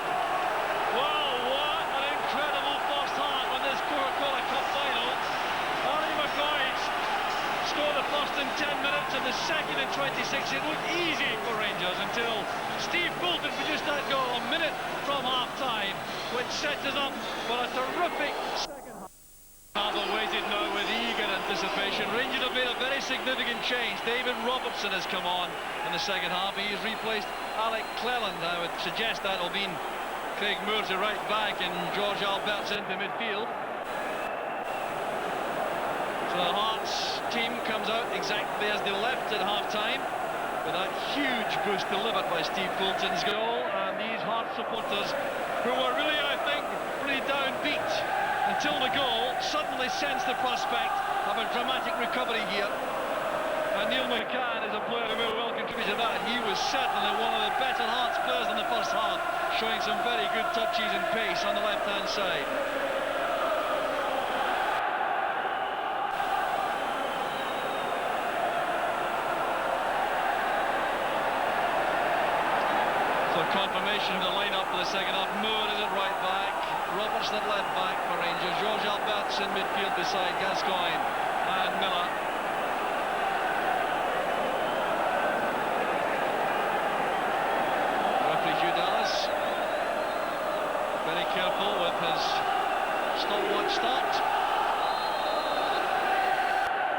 Wow, what an incredible first half in this Coca-Cola Cup final. Arnie McCoist scored the first in 10 minutes and the second in 26. It looked easy for Rangers until Steve Fulton produced that goal a minute from half-time, which sets us up for a terrific second half. Awaited now with eager anticipation. Rangers have made a very significant change. David Robertson has come on in the second half. He has replaced Alec Cleland. I would suggest that will mean Craig Moore to right back and George Albert's into midfield. So the Hearts team comes out exactly as they left at half-time, with that huge boost delivered by Steve Fulton's goal, and these Hearts supporters, who were really, I think, pretty downbeat until the goal, suddenly sensed the prospect of a dramatic recovery here. And Neil McCann is a player who will well contribute to that. He was certainly one of the better Hearts players in the first half, showing some very good touches and pace on the left-hand side. Confirmation of the line-up for the second half. Moore is at right back, Robertson at left back for Rangers, George Albert's in midfield beside Gascoigne and Miller. Referee Hugh Dallas very careful with his stopwatch start.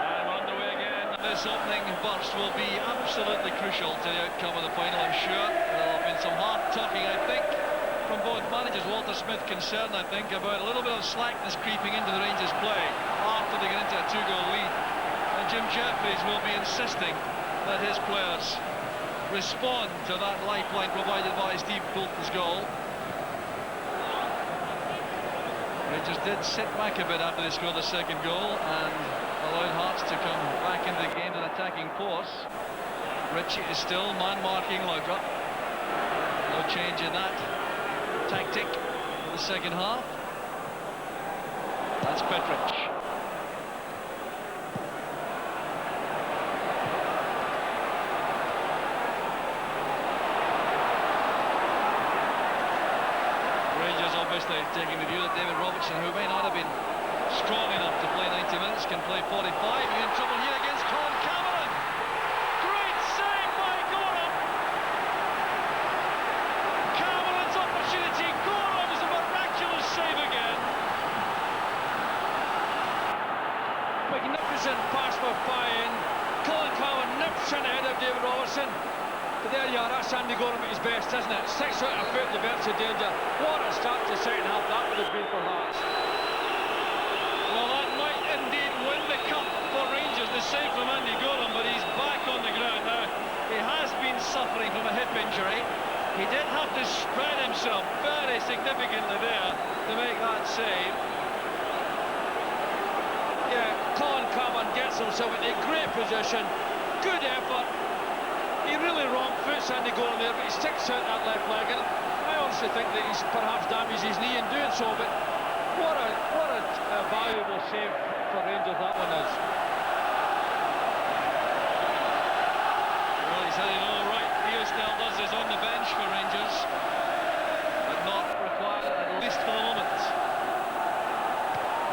And we're underway again. This opening burst will be absolutely crucial to the outcome of the final, I'm sure. There'll have been some hard talking, I think, from both managers. Walter Smith concerned, I think, about a little bit of slackness creeping into the Rangers' play after they get into a two-goal lead. And Jim Jeffries will be insisting that his players respond to that lifeline provided by Steve Fulton's goal. Rangers did sit back a bit after they scored the second goal and allowed Hearts to come back into the game in attacking force. Ritchie is still man-marking Loudrup. No change in that tactic. the second half. That's Petric. Rangers obviously taking the view that David Robertson, who may not have been strong enough to play 90 minutes, can play 45. You're in trouble here against Colin Cameron. Great save by Gorham. Cameron's opportunity. Gorham's a miraculous save again. Magnificent pass for Fine. Colin Cameron nips in ahead of David Robertson. But there you are, that's Andy Gorham at his best, isn't it? 6 out of 4 the verge of danger. What a start to the second half that would have been for Hearts. Well, that might indeed win the cup for Rangers, the save from Andy Gorham, but he's back on the ground now. He has been suffering from a hip injury. He did have to spread himself very significantly there to make that save. Yeah, Colin Cameron gets himself in a great position. Good effort. He really wrong foots Andy Gorham there, but he sticks out that left leg, and I honestly think that he's perhaps damaged his knee in doing so, but what a valuable save for Rangers that one is. Well, he's had it all right. Theo still does this on the bench for Rangers, but not required, at least for the moment.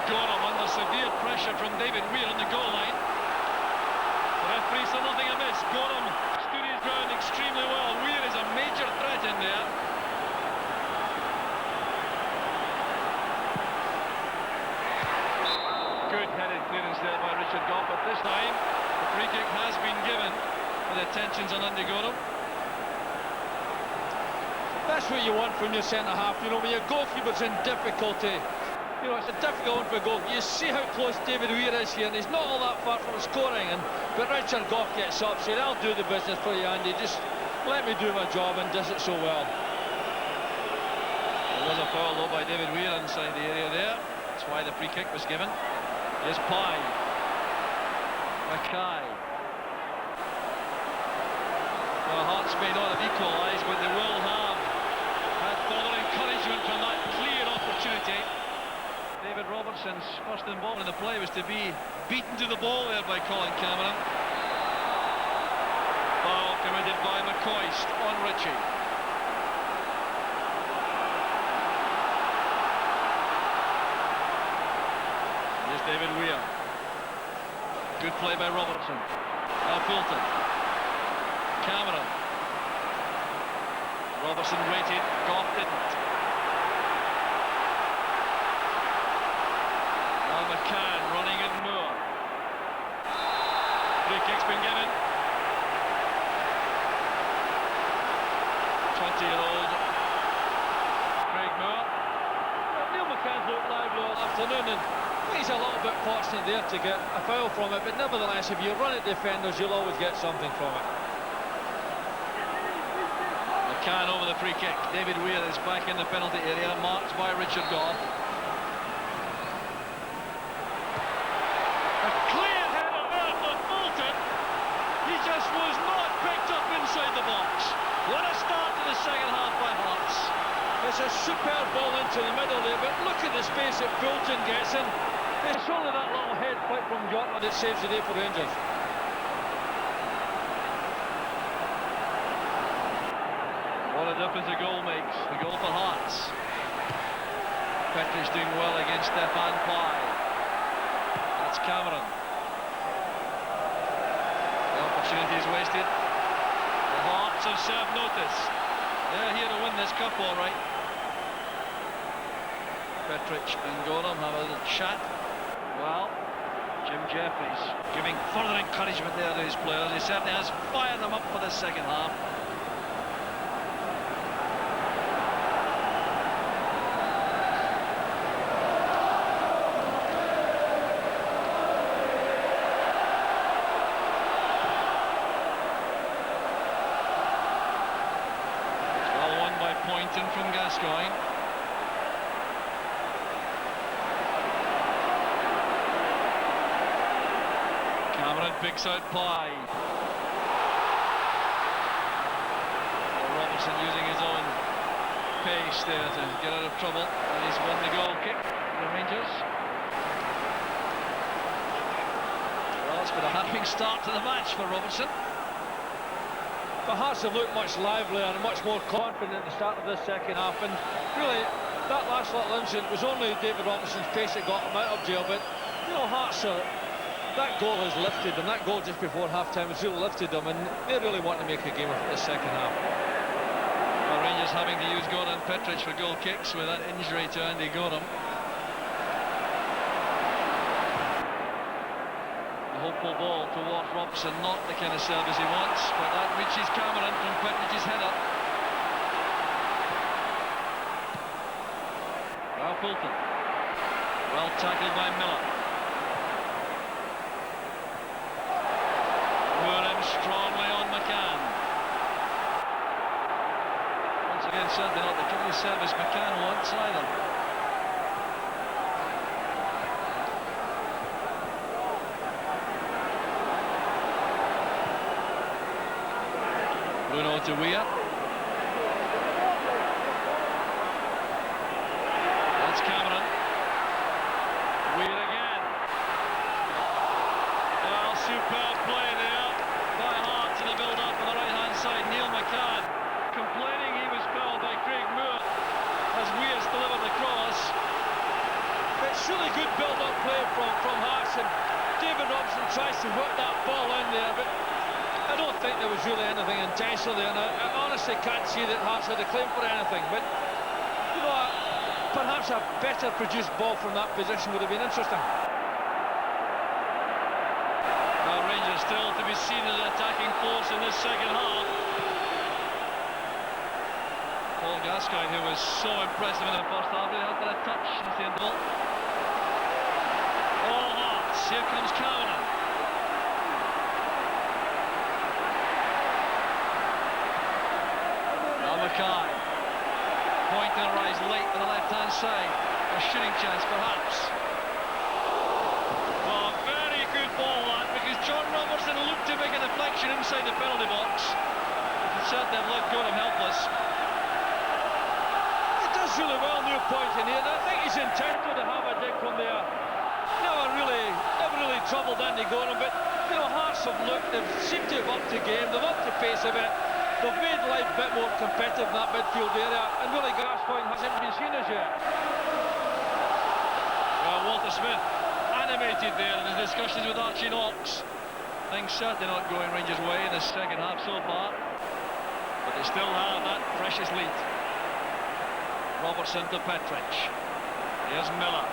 Gorham under severe pressure from David Weir on the goal line. The referee saw nothing amiss. Gorham stood his ground extremely well. Weir is a major threat in there. Good headed clearance there by Richard Goff, but this time the free kick has been given for the attentions on Andy Gorham. That's what you want from your centre-half, you know, when your goalkeeper's in difficulty. You know, it's a difficult one for a goal. You see how close David Weir is here, and he's not all that far from scoring, but Richard Goff gets up, saying, I'll do the business for you, Andy, just let me do my job, and does it so well. There was a foul though by David Weir inside the area there. That's why the free kick was given. Here's Pye. Mackay. Well, Hearts may not have equalised, but they will have had further encouragement from that clear opportunity. David Robertson's first involvement in the play was to be beaten to the ball there by Colin Cameron. Foul committed by McCoist on Ritchie. Here's David Weir. Good play by Robertson. Now Fulton. Cameron. Robertson waited. Goff didn't. McCann running in Moore. Free kick's been given. 20-year-old Craig Moore. Neil McCann's looked lively all afternoon, and he's a little bit fortunate there to get a foul from it, but nevertheless, if you run at defenders, you'll always get something from it. McCann over the free kick. David Weir is back in the penalty area, marked by Richard Goff. Was not picked up inside the box. What a start to the second half by Hearts. It's a superb ball into the middle there, but look at the space that Fulton gets in. It's only that little head flick from Yorkman that saves the day for Rangers. What a difference a goal makes. The goal for Hearts. Petric doing well against Stefan Pye. That's Cameron. Opportunity is wasted. The Hearts have served notice. They're here to win this cup, all right. Petric and Gorham have a little chat. Well, Jim Jeffries giving further encouragement there to his players. He certainly has fired them up for the second half. Pointing from Gascoigne. Cameron picks out Pye. Robertson using his own pace there to get out of trouble, and he's won the goal kick for the Rangers. Well, it's been a happy start to the match for Robertson. The Hearts have looked much livelier and much more confident at the start of this second half, and really that last little incident was only David Robertson's pace that got him out of jail. But you know, Hearts are, that goal has lifted them. That goal just before half-time has really lifted them, and they really want to make a game of it this second half. Well, Rangers having to use Gordon Petric for goal kicks with that injury to Andy Gorham. Hopeful ball towards Robson, not the kind of service he wants, but that reaches Cameron from Petric's header. Well, Fulton, well tackled by Miller. Murray strongly on McCann. Once again, certainly not the kind of service McCann wants either. Bruno to Weir. That's Cameron. Weir again. Well, superb play there by Hearts in the build-up on the right-hand side. Neil McCann complaining he was fouled by Craig Moore as Weir's delivered the cross. It's really good build-up play from Hearts, and David Robson tries to whip that ball in there, but I don't think there was really anything intentional there, and I honestly can't see that Hearts had a claim for anything. But you know, perhaps a better produced ball from that position would have been interesting. Well, Rangers still to be seen as an attacking force in this second half. Paul Gascoigne, who was so impressive in the first half, really had a touch since the end of it. All Hearts, here comes Cameron. Mackay. Pointing arrives late on the left-hand side. A shooting chance, perhaps. Well, very good ball, that, because John Robertson looked to make a deflection inside the penalty box. It certainly have left Gorham helpless. He does really well, Neil pointing here, and I think he's entitled to have a dig from there. Never really troubled Andy Gorham, but you know, Hearts have looked, they've seemed to have upped the game, they've upped the pace a bit. They've made life a bit more competitive in that midfield area, and really Gascoigne hasn't been seen as yet. Well, Walter Smith animated there in his discussions with Archie Knox. Things certainly not going Rangers' way in the second half so far, but they still have that precious lead. Robertson to Petric. Here's Miller.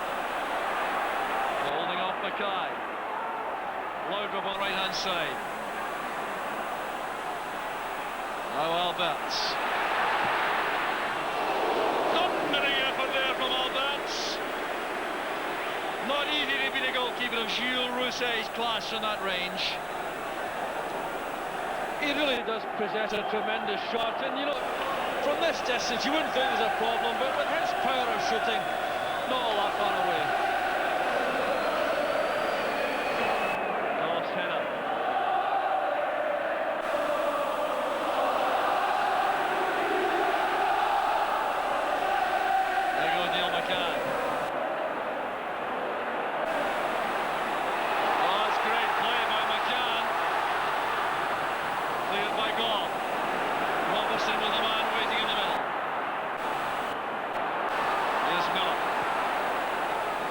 Holding off Mackay. Laudrup on the right-hand side. Now Alberts. Not many effort there from Alberts. Not easy to be the goalkeeper of Gilles Rousset's class in that range. He really does possess a tremendous shot, and you know, from this distance you wouldn't think there's a problem, but with his power of shooting, not all that far away. Lost header.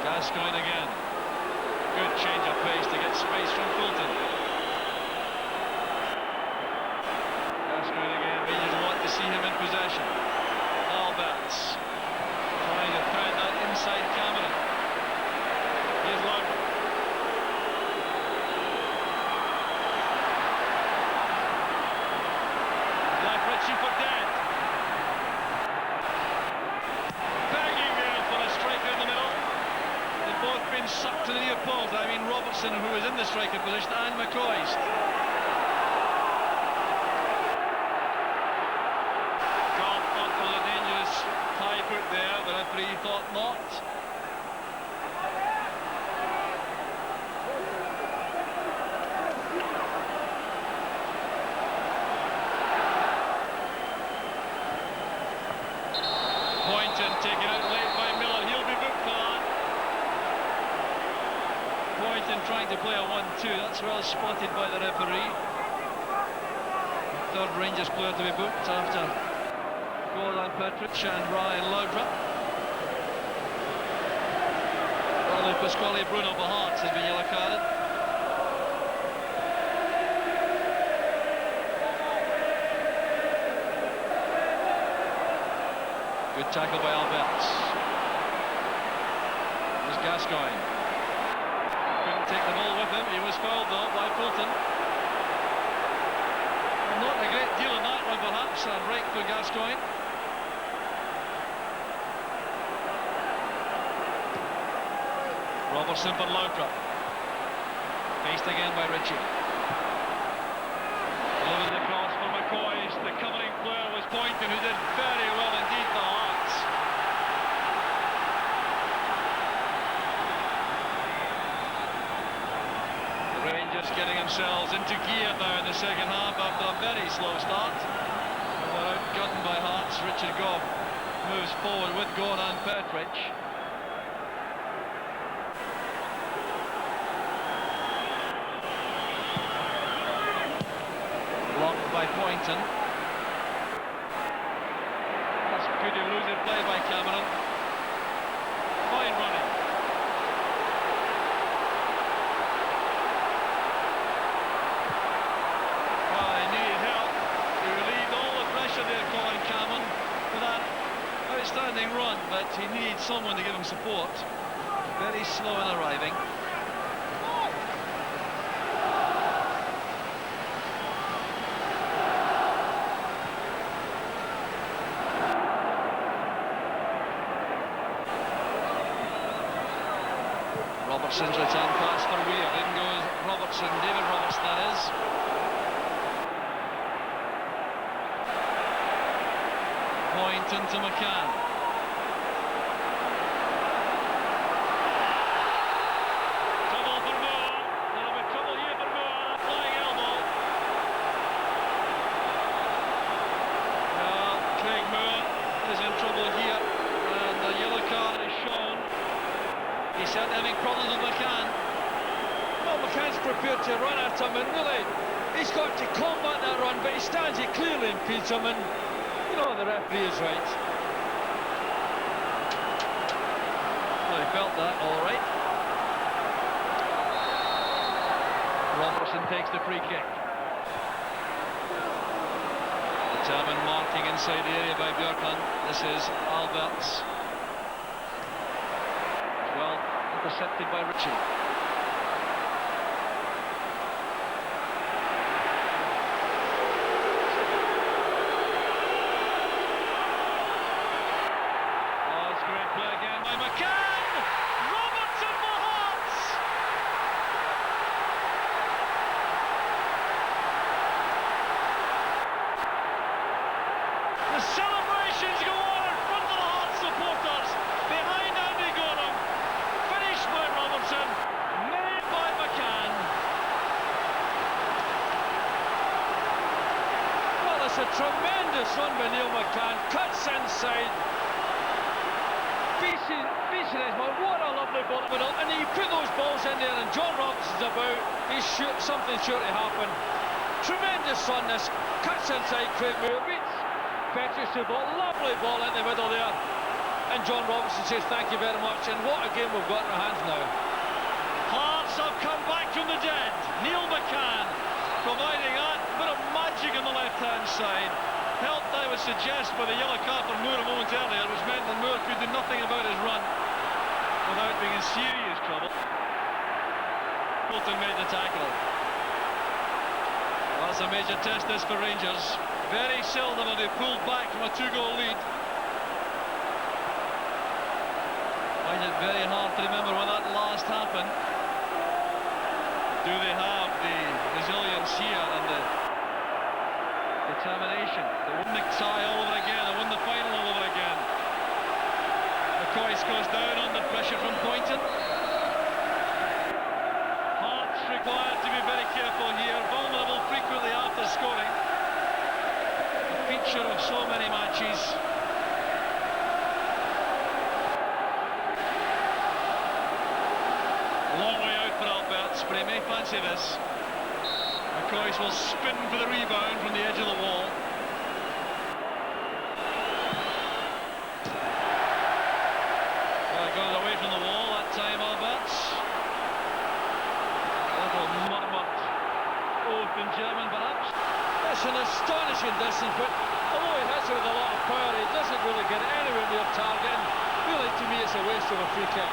Gascoigne again. Good change of pace to get space from Fulton. Gascoigne again. Rangers want to see him in possession. Alberts trying to thread that inside Cameron. Here's Laudrup. Left Ritchie for dead. Banging there for a striker in the middle. They've both been sucked to the near post. I mean Robertson, who was in the striker position, and McCoist. God thought there was a dangerous high put there, but the referee thought not. point in trying to play a 1-2. That's well spotted by the referee. Third Rangers player to be booked after Gordon Petric and Ryan Laudrup. Well, Pasquale Bruno Baharts has been yellow carded. Good tackle by Alberts. There's Gascoigne. Couldn't take the ball with him. He was fouled though by Fulton. Not a great deal on that one perhaps. A break for Gascoigne. Robertson for Laudrup. Faced again by Ritchie. Delivered the cross for McCoist. The covering player was Poynton, who did very well indeed for Hearts. The Rangers getting themselves into gear now in the second half after a very slow start. They're outgunned by Hearts. Richard Goff moves forward with Goran Petric. Blocked by Poynton. That's good elusive play by Cameron. Fine running. Well, he needed help. He relieved all the pressure there, Colin Cameron, for that outstanding run, but he needs someone to give him support. Very slow in arriving. Robertson's return pass for Weir. In goes Robertson, David Roberts that is. Poynton to McCann. Trouble for Moore. There'll be trouble here for Moore. A flying elbow. Well, Craig Moore is in trouble here, and the yellow card is shown. He's certainly having problems with McCann. Well, McCann's prepared to run at him, and really, he's got to combat that run, but he stands, he clearly impedes him, and you know the referee is right. Well, he felt that, all right. Robertson takes the free kick. Determined marking inside the area by Björklund. This is Alberts. Well intercepted by Ritchie. Oh, it's a great play again by McCann. Robertson for Hearts. The celebrations go on in front of the Hearts supporters. Behind Andy Gorham. Finished by Robertson. Made by McCann. Well, it's a tremendous run by Neil McCann. Cuts inside. Beats his man. What a lovely ball in the middle. And you put those balls in there, and John Robertson's about. Something sure to happen. Tremendous run this. Cuts inside Craig Moore. Beats Petric to the ball. Lovely ball in the middle there. And John Robertson says thank you very much. And what a game we've got in our hands now. Hearts have come back from the dead. Neil McCann providing that bit of magic on the left-hand side. Helped, I would suggest, by the yellow card for Moore a moment earlier, which meant that Moore could do nothing about his run without being in serious trouble. Fulton made the tackle. Well, that's a major test this for Rangers. Very seldom have they pulled back from a two-goal lead. Find it very hard to remember when that last happened. Do they have the resilience here and the determination to win the tie all over again and win the final all over again? McCoist goes down under pressure from Poynton. Hearts required to be very careful here, vulnerable frequently after scoring. A feature of so many matches. Long way out for minutes, but he may fancy this. McCoist will spin for the rebound from the edge of the wall. Well, it goes away from the wall that time, Alberts. A little muttered oath in German, perhaps. That's an astonishing distance, but although he hits it with a lot of power, he doesn't really get anywhere near target. And really, to me, it's a waste of a free kick.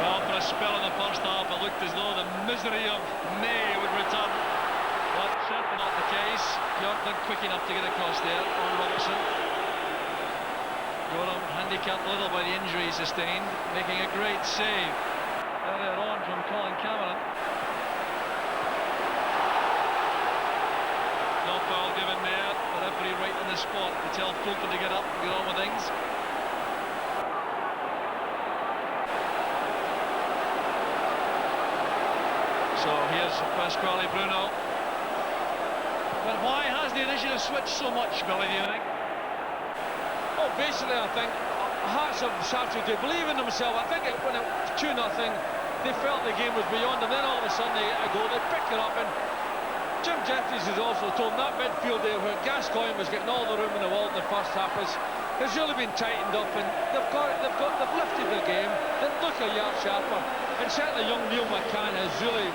Well, for a spell in the first half, it looked as though the misery of May would return. But certainly not the case. Bjorklund quick enough to get across there on Robertson. Gorham handicapped a little by the injury sustained, making a great save earlier on from Colin Cameron. No foul given there. The referee right on the spot to tell Fulton to get up and get on with things. So here's Pasquale Bruno. But why has the initiative switched so much, Billy, do you think? Oh, basically, I think Hearts have started to believe in themselves. I think when it was 2-0, they felt the game was beyond them. Then all of a sudden they get a goal, they pick it up, and Jim Jeffries has also told them that midfield there where Gascoigne was getting all the room in the world in the first half has really been tightened up, and they've lifted the game. They look a yard sharper, and certainly young Neil McCann has really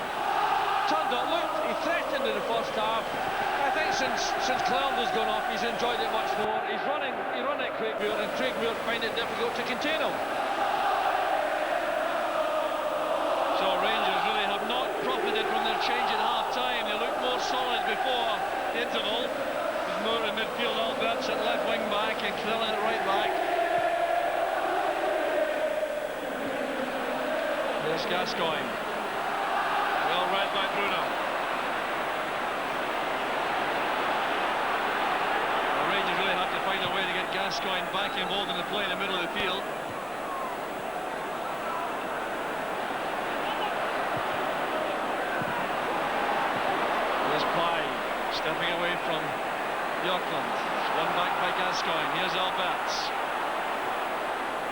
turned up. Look, he threatened in the first half. I think since Clelander's gone off, he's enjoyed it much more. He run at Craig Muir, and Craig Muir find it difficult to contain him. So Rangers really have not profited from their change at half-time. They looked more solid before the interval. With Moore in midfield, Alberts at left wing back, and Cleland at right back. There's Gascoigne. Well read by Bruno. Rangers really have to find a way to get Gascoigne back involved in the play in the middle of the field. There's Pye stepping away from Bjorklund. One back by Gascoigne. Here's Alberts.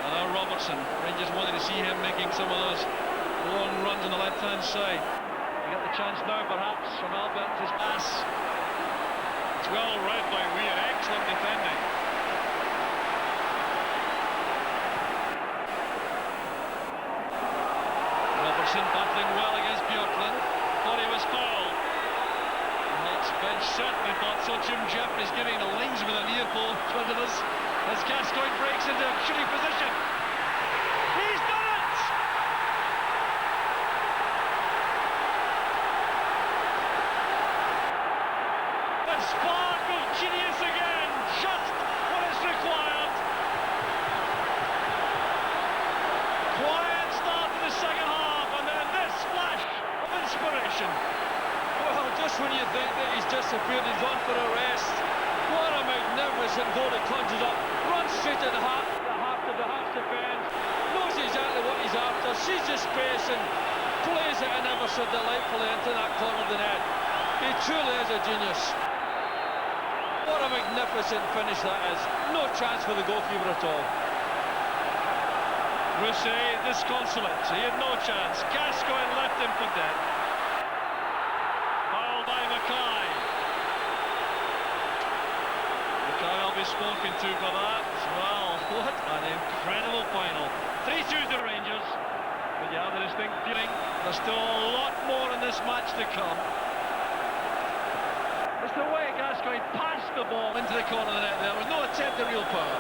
And now Robertson. Rangers wanted to see him making some of those long runs on the left-hand side. You get the chance now, perhaps, from Alberts' pass. It's well read by Weir. Excellent defending. Robertson battling well against Bjorklund. Thought he was fouled. The Hearts bench certainly thought so. Jim Jeffries giving the linesman an earful in front of us as Gascoigne breaks into a shooting position. He's done it! A spark of genius again, just what is required. Quiet start to the second half, and then this flash of inspiration. Well, just when you think that he's disappeared, he's gone for a rest. What a magnificent goal he conjures up. Runs straight to the heart of the Hearts defence. Knows exactly what he's after. Sees the space and plays it in ever so delightfully into that corner of the net. He truly is a genius. What a magnificent finish that is. No chance for the goalkeeper at all. Rousset disconsolate. He had no chance. Gascoigne left him for dead. Fouled by Mackay. Mackay will be spoken to for that. Well, what an incredible final. 3-2 to Rangers. But you have the distinct feeling there's still a lot more in this match to come. It's the way Gascoigne passed the ball into the corner of the net. There was no attempt at real power.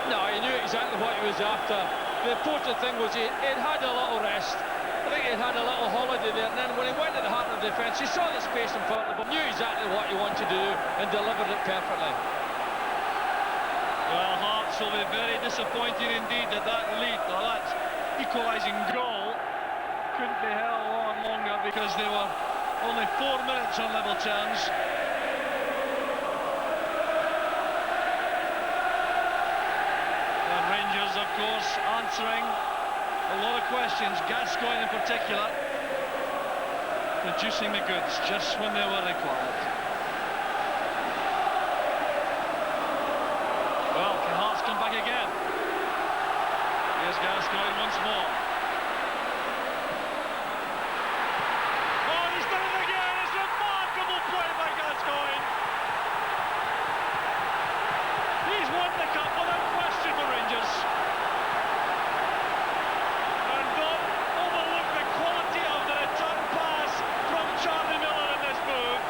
No, he knew exactly what he was after. The important thing was he'd had a little rest. I think he'd had a little holiday there, and then when he went to the heart of the defence, he saw the space in front of him, knew exactly what he wanted to do, and delivered it perfectly. Well, Hearts will be very disappointed indeed that lead, or that equalising goal, couldn't be held on longer because they were only 4 minutes on level terms. And Rangers, of course, answering a lot of questions, Gascoigne in particular, producing the goods just when they were required. Well, can Hearts come back again? Here's Gascoigne once more. Oh, he's done it again! It's a remarkable play by Gascoigne. He's won the cup without question for Rangers. And don't overlook the quality of the return pass from Charlie Miller in this move.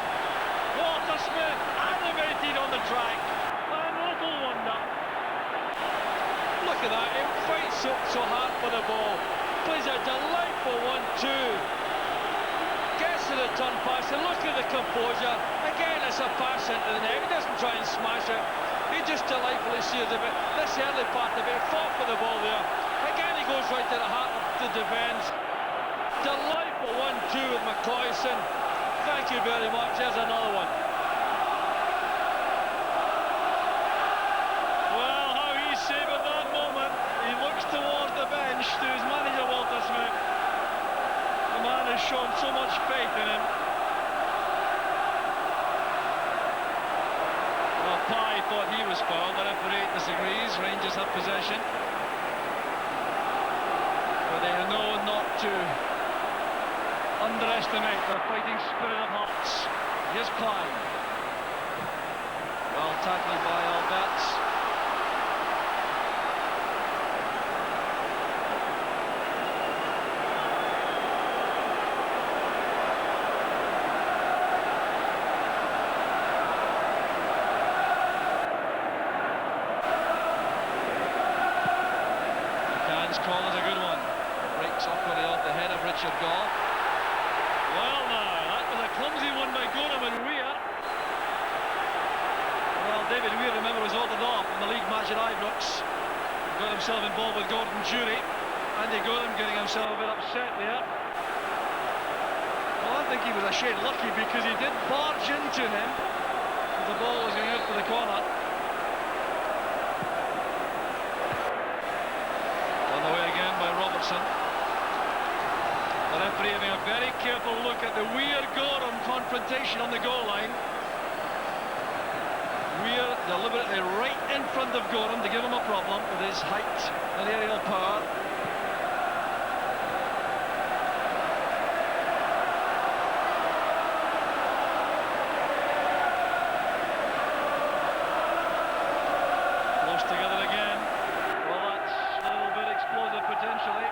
Walter Smith animated on the track. And little wonder. Look at that, he fights so hard for the ball. Plays a delightful 1-2. Gets to the turn pass and look at the composure. Again, it's a pass into the net. He doesn't try and smash it. He just delightfully sees it. This early part of it, fought for the ball there. Again, he goes right to the heart of the defence. Delightful 1-2 with McCoist. Thank you very much. There's another one. Well, how he savoured that moment. He looks towards the bench to his manager, Walter Smith. The man has shown so much faith in him. Well, Pye thought he was fouled. The referee disagrees. Rangers have possession. But they know not to underestimate the fighting spirit of Hearts. Here's Pye. Well tackled by Alberts. Call is a good one. Breaks awkwardly off the head of Richard Gaw. Well now, that was a clumsy one by Gorham and Weir. Well, David Weir, remember, was ordered off in the league match at Ibrox. Got himself involved with Gordon Jury. Andy Gorham getting himself a bit upset there. Well, I think he was a shade lucky because he did barge into him as the ball was going out for the corner. The referee having a very careful look at the Weir-Gorham confrontation on the goal line. Weir deliberately right in front of Gorham to give him a problem with his height and aerial power. Close together again. Well, that's a little bit explosive potentially.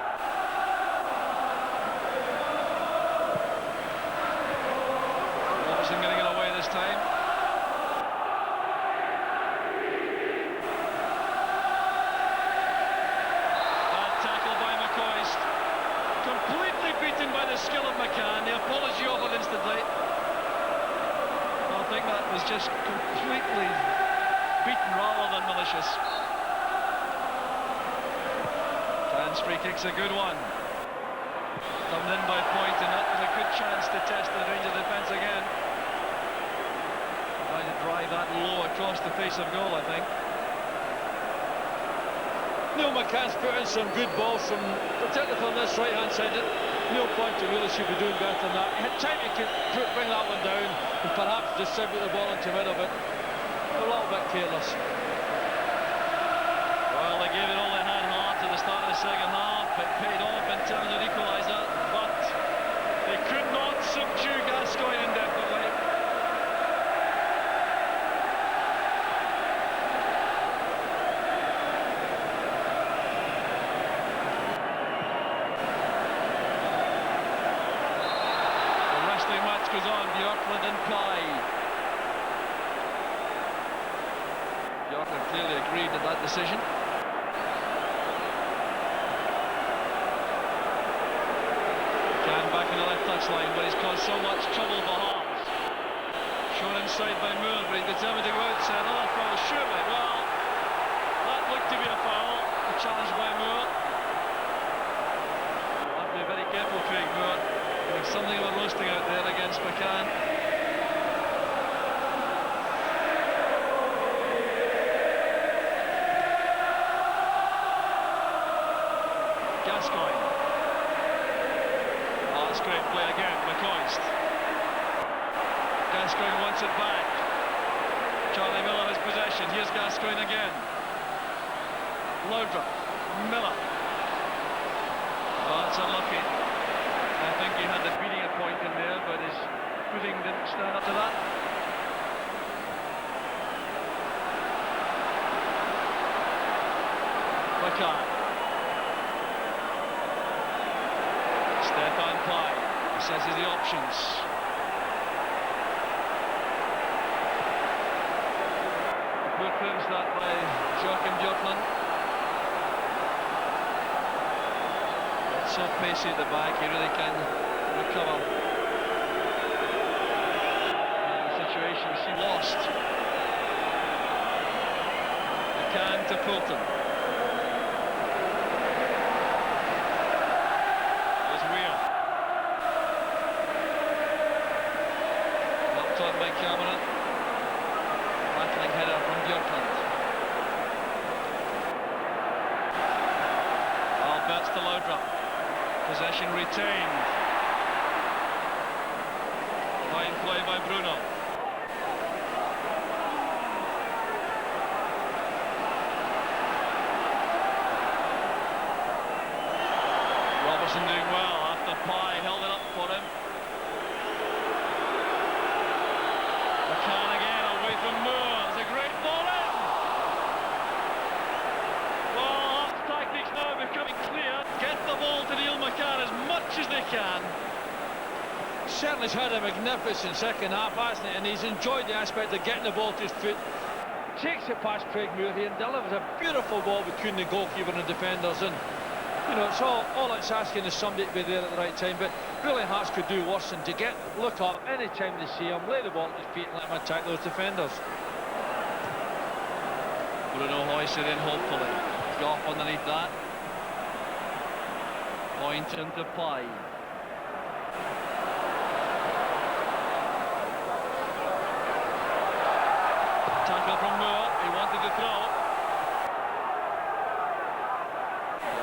Getting it away this time. Bad tackle by McCoist. Completely beaten by the skill of McCann. The apology offered instantly. I think that was just completely beaten rather than malicious. Can's free kick's a good one. Coming in by Point, and that was a good chance to test the Rangers defence again. Trying to drive that low across the face of goal, I think. Neil McCann's put in some good balls, particularly from this right-hand side. Neil Point really should be doing better than that. He had time to bring that one down and perhaps distribute the ball into middle, but a little bit careless. Well, they gave it all they had hard to the start of the second half. It paid off in terms of equaliser, but they could not subdue Gascoigne indefinitely. Match goes on. Bjorklund and Pye. Bjorklund clearly agreed with that decision. Can back in the left touchline, but he's caused so much trouble for Hearts. Shown inside by Moore, but he's determined to go outside. Another foul, surely. Well, that looked to be a foul. A challenge by Moore. We'll have to be very careful, Craig Moore. There's something of a roasting out there against McCann. Gascoigne. Oh, that's great play again, McCoist. Gascoigne wants it back. Charlie Miller has possession. Here's Gascoigne again. Laudrup. Miller. Well, that's unlucky. I think he had the beating point in there, but his footing didn't stand up to that. McCoist. Stefan Pye assesses the options. Good clearance that by Joachim Björklund. So pacey at the back, he really can recover. And the situation she lost. McCann to Poulton. There's Weir. Knocked on by Cameron. Rattling header from Björklund. Alberts to Laudrup. Possession retained. Fine play by Bruno. Robertson doing well after Pye held it up for him. McCann again away from Moore. It's a great ball in. Well, Hearts' tactics now becoming clear. Get the ball to Neil McCann as much as they can. Certainly has had a magnificent second half, hasn't it? And he's enjoyed the aspect of getting the ball to his foot. Takes it past Craig Moore here and delivers a beautiful ball between the goalkeeper and the defenders. And, you know, it's all it's asking is somebody to be there at the right time. But really, Hearts could do worse than to look up any time they see him, lay the ball at his feet and let him attack those defenders. Bruno hoisted in, hopefully. Goff underneath that. Point into Pye. Tackle from Moore. He wanted to throw.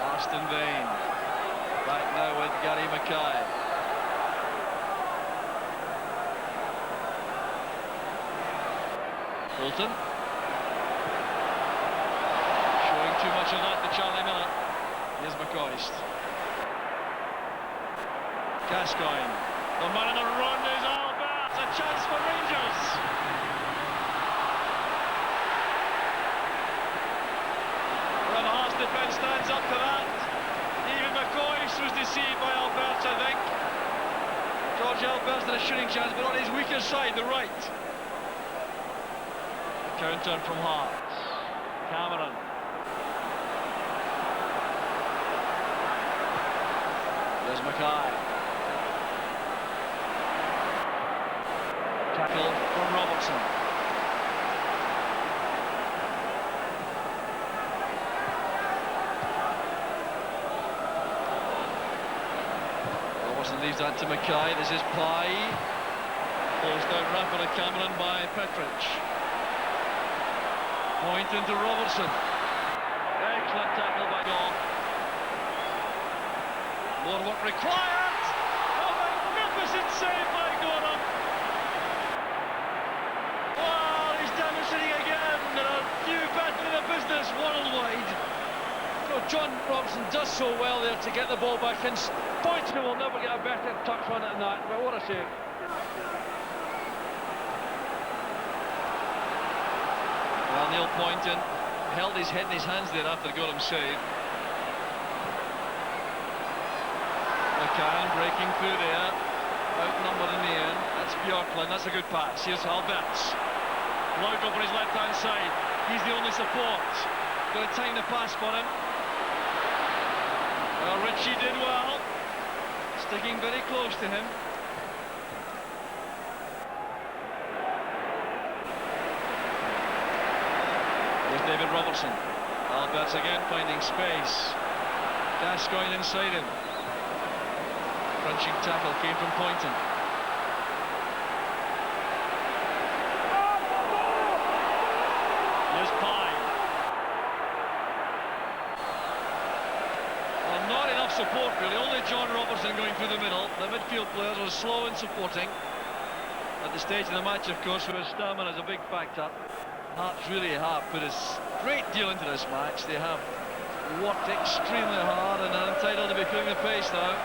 Lost in vain. Back now with Gary Mackay. Bolton. Showing too much of that to Charlie Miller. Here's McCoist. Gascoigne. The man on the run is Alberts. A chance for Rangers. Well, the Hearts defence stands up to that. Even McCoist was deceived by Alberts, I think. George Alberts had a shooting chance, but on his weaker side, the right. Counter from Hearts. Cameron. There's Mackay. Tackle from Robertson. Robertson leaves that to Mackay. This is Pye. Closed down rapidly Cameron by Petrich. Point into Robertson. Excellent tackle by Goff. More work required. A magnificent save by Gorham. Wow, he's demonstrating again that a few better in the business worldwide. So John Robertson does so well there to get the ball back, and Pointon will never get a better touch on it than that. But what a save. Well, Neil Pointon held his head in his hands there after Gorham save. McCann breaking through there, outnumbered in the end. That's Björklund, that's a good pass. Here's Alberts. Laudrup on his left-hand side. He's the only support. Got to time the pass for him. Well, Ritchie did well, sticking very close to him. Here's David Robertson. Alberts again finding space. Gascoigne inside him. Crunching tackle came from Pointon. Here's Pye. Well, not enough support really. Only John Robertson going through the middle. The midfield players were slow in supporting. At the stage of the match, of course, where stamina is a big factor. Hearts really have put a great deal into this match. They have worked extremely hard and are entitled to be putting the pace now.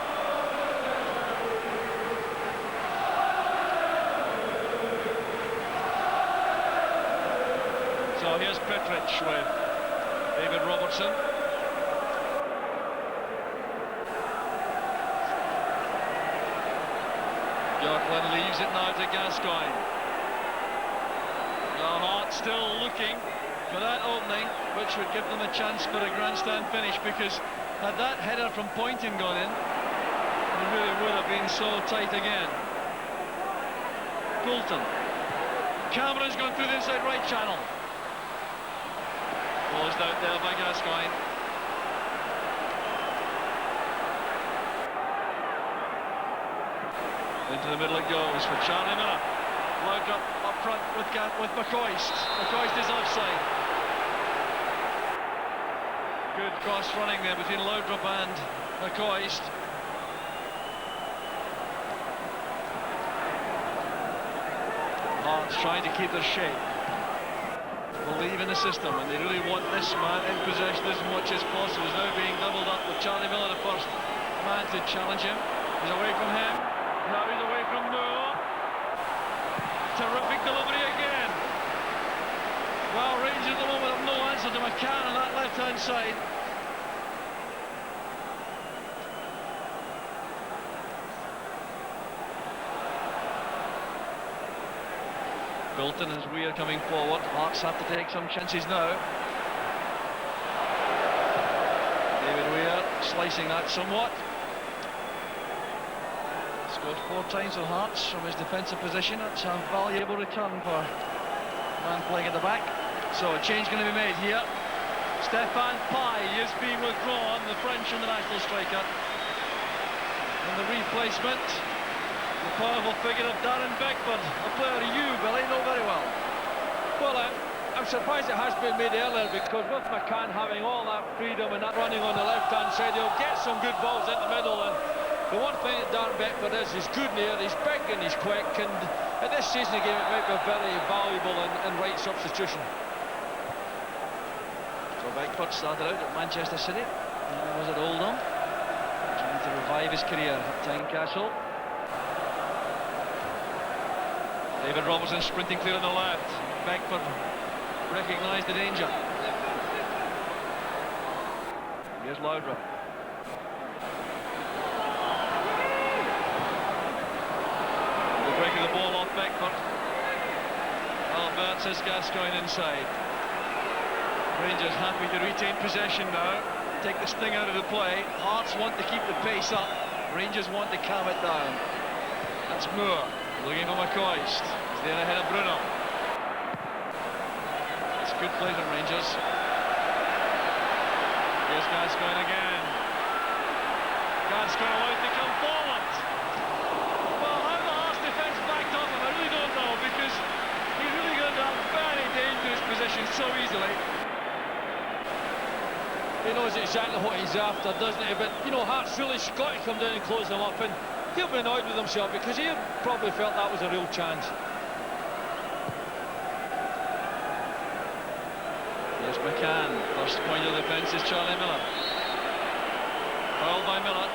So here's Petrich with David Robertson. Bjorklund leaves it now to Gascoigne. Hart still looking for that opening, which would give them a chance for a grandstand finish, because had that header from Poynton gone in, it really would have been so tight again. Poulton. Cameron's gone through the inside right channel. Closed out there by Gascoigne. Into the middle it goes for Charlie Miller. Loud up front with McCoist. McCoist is offside. Good cross running there between Laudrup and McCoist. Hearts trying to keep their shape. Believe in the system, and they really want this man in possession as much as possible. He's now being doubled up with Charlie Miller, the first man to challenge him. He's away from him. Now he's away from Moore. Terrific delivery again. Well, Rangers at the moment have no answer to McCann on that left-hand side. Bilton as Weir coming forward. Hearts have to take some chances now. David Weir slicing that somewhat. Scored 4 times with Hearts from his defensive position. That's a valuable return for man playing at the back. So a change going to be made here. Stefan Pai is being withdrawn, the French international striker. And the replacement, the powerful figure of Darren Beckford, a player you, Billy, know very well. Well, I'm surprised it has been made earlier, because with McCann having all that freedom and that running on the left-hand side, he'll get some good balls in the middle. And the one thing that Darren Beckford is, he's good near, he's big and he's quick, and at this stage of the game it might be a very valuable and right substitution. So Beckford started out at Manchester City, and was at Oldham, trying to revive his career at Tynecastle. David Robertson sprinting clear on the left. Beckford recognised the danger. Here's Laudrup. Breaking the ball off Beckford. Albert says Gascoigne inside. Rangers happy to retain possession now, take the sting out of the play. Hearts want to keep the pace up, Rangers want to calm it down. That's Moore looking for McCoist. He's there ahead of Bruno. It's good play from Rangers. Here's Gascoigne again. Gascoigne allowed to come forward. I really don't know, because he's really got into that very dangerous position so easily. He knows exactly what he's after, doesn't he? But, you know, Hearts really got to come down and close him up, and he'll be annoyed with himself, because he probably felt that was a real chance. Here's McCann. First point of defence is Charlie Miller. Fouled by Miller.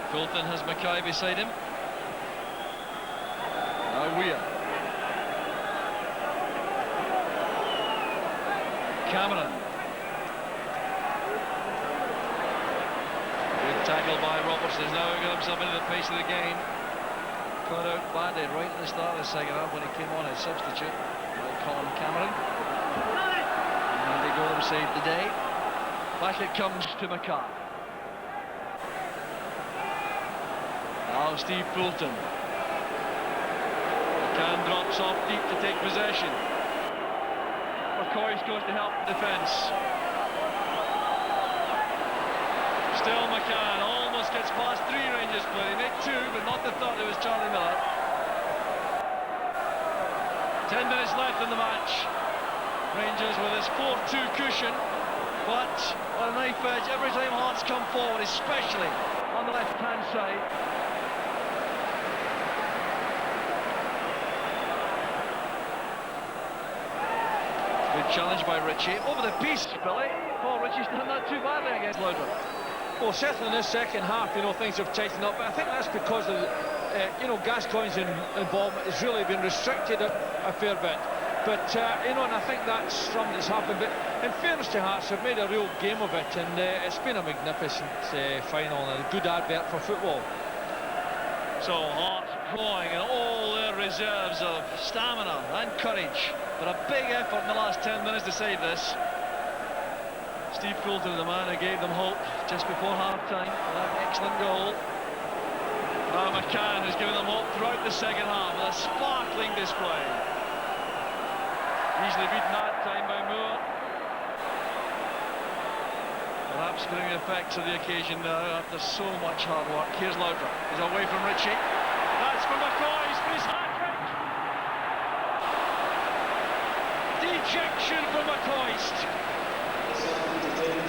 Poulton has Mackay beside him. Now Weir. Cameron. Good tackle by Robertson. He's now got himself into the pace of the game. Caught out badly right at the start of the second half when he came on as substitute by Colin Cameron. And they go and save the day. Back it comes to Mackay. Now Steve Poulton. McCann drops off deep to take possession. McCoist goes to help the defence. Still McCann almost gets past 3 Rangers players. He made 2, but not the third. It was Charlie Miller. 10 minutes left in the match. Rangers with his 4-2 cushion, but on a knife edge every time Hearts come forward, especially on the left-hand side. Good challenge by Ritchie. Over the piece, Billy. Paul Ritchie's done that too badly against Loudon. Well, certainly in this second half, things have tightened up, but I think that's because of, Gascoigne's involvement has really been restricted a fair bit. But, and I think that's something that's happened. But in fairness to Hearts, they've made a real game of it, and it's been a magnificent final and a good advert for football. So Hearts drawing in all their reserves of stamina and courage, but a big effort in the last 10 minutes to save this. Steve Coulter, the man who gave them hope just before half-time, that excellent goal. Now McCann has given them hope throughout the second half with a sparkling display. Easily beaten that time by Moore. Perhaps bringing the effects of the occasion now after so much hard work. Here's Laudrup. He's away from Ritchie. That's for McCoist for his hat-trick. Dejection for McCoist.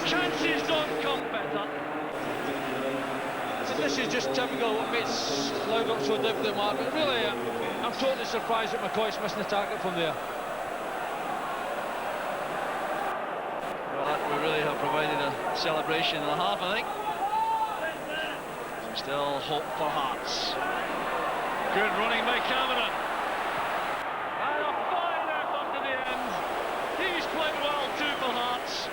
Chances don't come better. But this is just typical what makes Laudrup so difficult, Mark. But really, I'm totally surprised that McCoist missing the target from there. Well, we really have provided a celebration and a half, I think. Still hope for Hearts. Good running by Cameron. And a fine effort to the end. He's played well too for Hearts.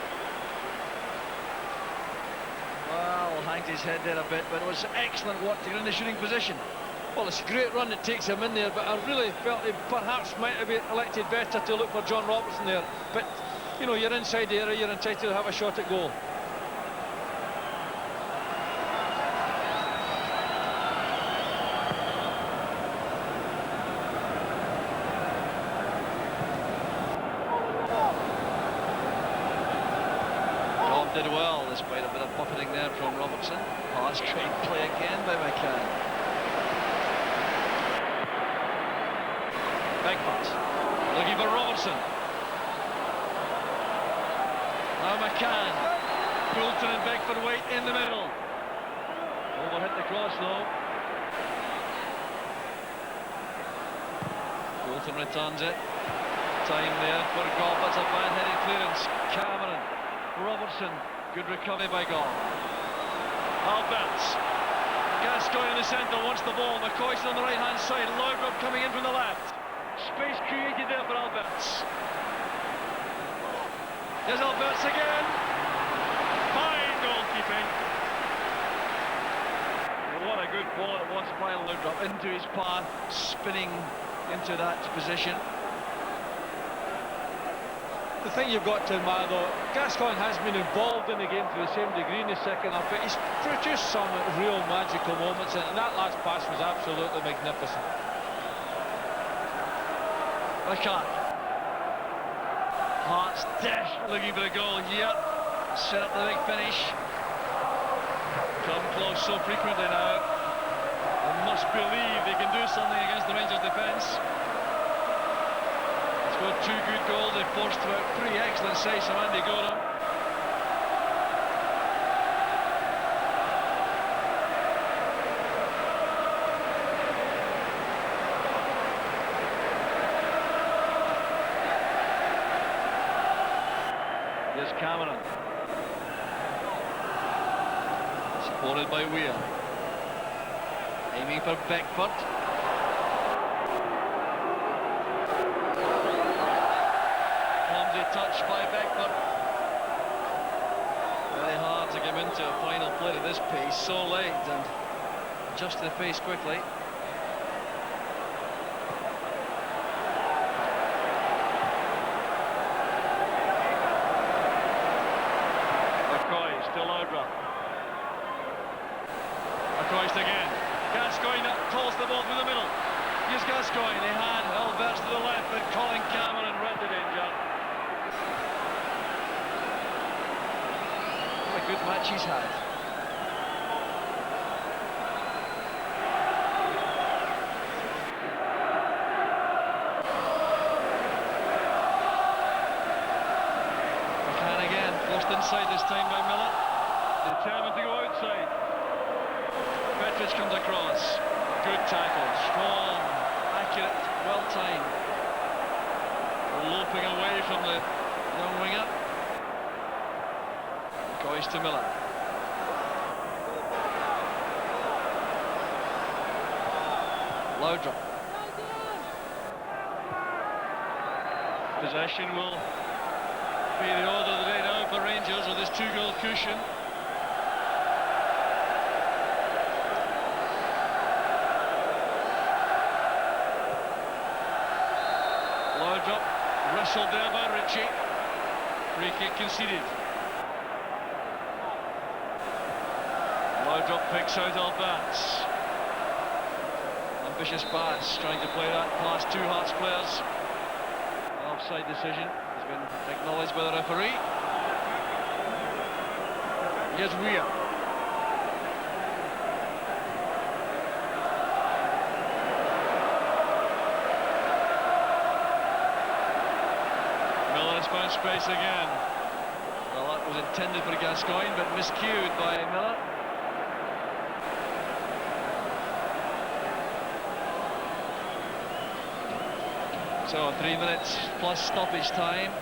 Well, hanged his head there a bit, but it was excellent work to get in the shooting position. Well, it's a great run that takes him in there, but I really felt he perhaps might have been elected better to look for John Robertson there. But, you're inside the area, you're entitled to have a shot at goal. Did well despite a bit of buffeting there from Robertson. That's great play again by McCann. Beckford looking for Robertson. Now McCann. Coulter and Beckford wait in the middle. Overhit the cross though. Coulter returns it. Time there for Goff. That's a bad-headed clearance. Cameron. Robertson, good recovery by Goff. Alberts. Gascoigne in the centre wants the ball. McCoist on the right-hand side. Laudrup coming in from the left. Space created there for Alberts. There's Alberts again. Fine goalkeeping. What a good ball it was by Laudrup into his path, spinning into that position. The thing you've got to admire, though, Gascoigne has been involved in the game to the same degree in the second half, but he's produced some real magical moments, and that last pass was absolutely magnificent. McCann. Hearts dash looking for a goal here. Set up the big finish. Come close so frequently now. They must believe they can do something against the Rangers defence. Scored two good goals, they forced about three excellent saves from Andy Gordon. Here's Cameron. Supported by Weir. Aiming for Beckford. Touch by Beckford. Very hard to give into a final play at this pace so late and adjust to the pace quickly. McCoist to Laudrup. McCoist again. Gascoigne calls the ball through the middle. Here's Gascoigne. He had Alberts to the left, but Colin Cameron read the danger. Good match he's had. McCann again, forced inside this time by Miller. Determined to go outside. Petric comes across. Good tackle, strong, accurate, well timed. Loping away from the young winger. McCoist to Miller. Loudrup. Possession will be the order of the day now for Rangers with this 2-goal cushion. Loudrup wrestled there by Ritchie. Free kick conceded. Loudrup picks out Albats. Ambitious pass, trying to play that past two Hearts players. Offside decision has been acknowledged by the referee. Here's Weir. Miller has found space again. Well, that was intended for Gascoigne, but miscued by Miller. So 3 minutes plus stoppage time.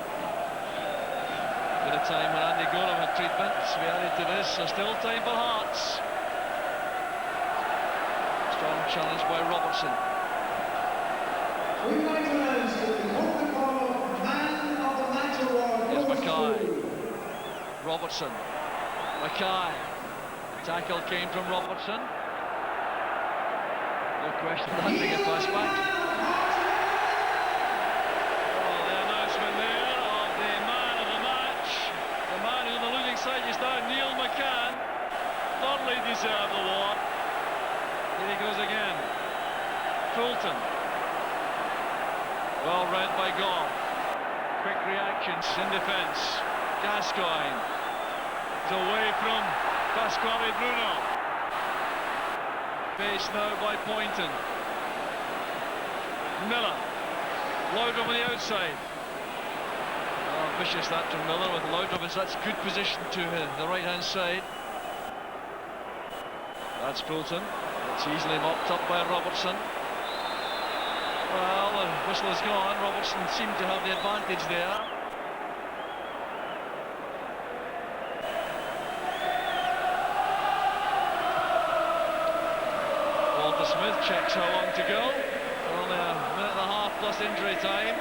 At a time when Andy Goram had treatment, we added to this, so still time for Hearts. Strong challenge by Robertson. We'd like to announce that the Coca-Cola Man of the Match Award. Here's Mackay. Robertson. Mackay. Tackle came from Robertson. No question that being a pass back. Just now, Neil McCann, thoroughly deserved the award. Here he goes again. Fulton. Well read by Goff. Quick reactions in defence. Gascoigne. It's away from Pasquale Bruno. Faced now by Poynton. Miller. Loudrup on the outside. Vicious that from Miller with Loudrup in such good position to the right hand side. That's Fulton. It's easily mopped up by Robertson. Well, the whistle is gone. Robertson seemed to have the advantage there. Walter Smith checks how long to go. Only a minute and a half plus injury time.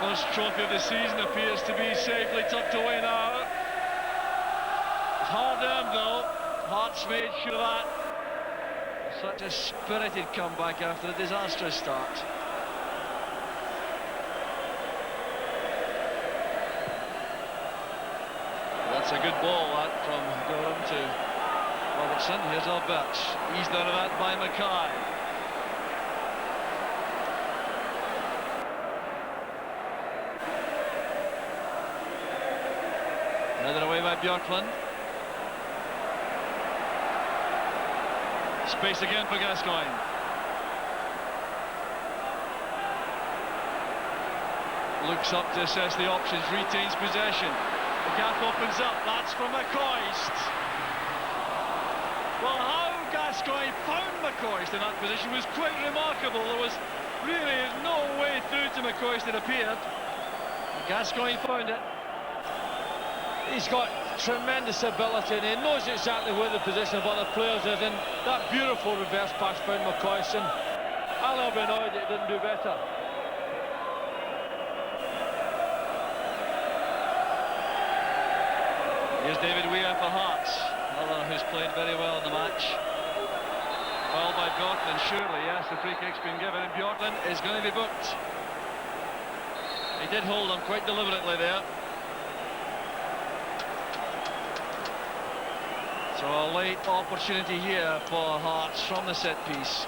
First trophy of the season appears to be safely tucked away now. It's hard earned though. Hearts made sure of that. Such a spirited comeback after a disastrous start. That's a good ball, that, from Gorham to Robertson. Here's Alberts. Eased out of that by Mackay. Headed away by Björklund. Space again for Gascoigne. Looks up to assess the options, retains possession. The gap opens up, that's from McCoist. Well, how Gascoigne found McCoist in that position was quite remarkable. There was really no way through to McCoist, it appeared. Gascoigne found it. He's got tremendous ability and he knows exactly where the position of other players is, and that beautiful reverse pass found McCoist, and I'll be annoyed that he didn't do better. Here's David Weir for Hearts, another who's played very well in the match. Fouled by Björklund, surely, yes, the free kick's been given, and Björklund is going to be booked. He did hold him quite deliberately there. So a late opportunity here for Hearts from the set piece.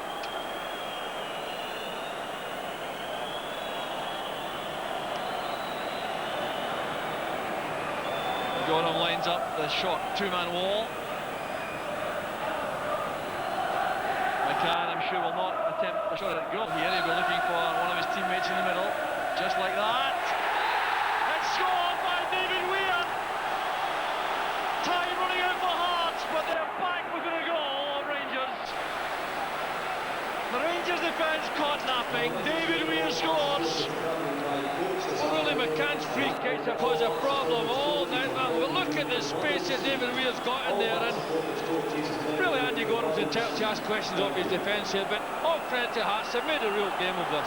Gorham lines up the short two-man wall. McCann, I'm sure, will not attempt a shot at goal here. He'll be looking for one of his teammates in the middle, just like that. It's scored by David Weir. Time running out for Hearts, but they're back within a goal of Rangers. The Rangers defence caught napping. David Weir scores. Well, really, McCann's free kicks have caused a problem all night long. But look at the space that David Weir's got in there, and really Andy Gordon's entitled to ask questions of his defence here, but all credit to Hearts, they've made a real game of this.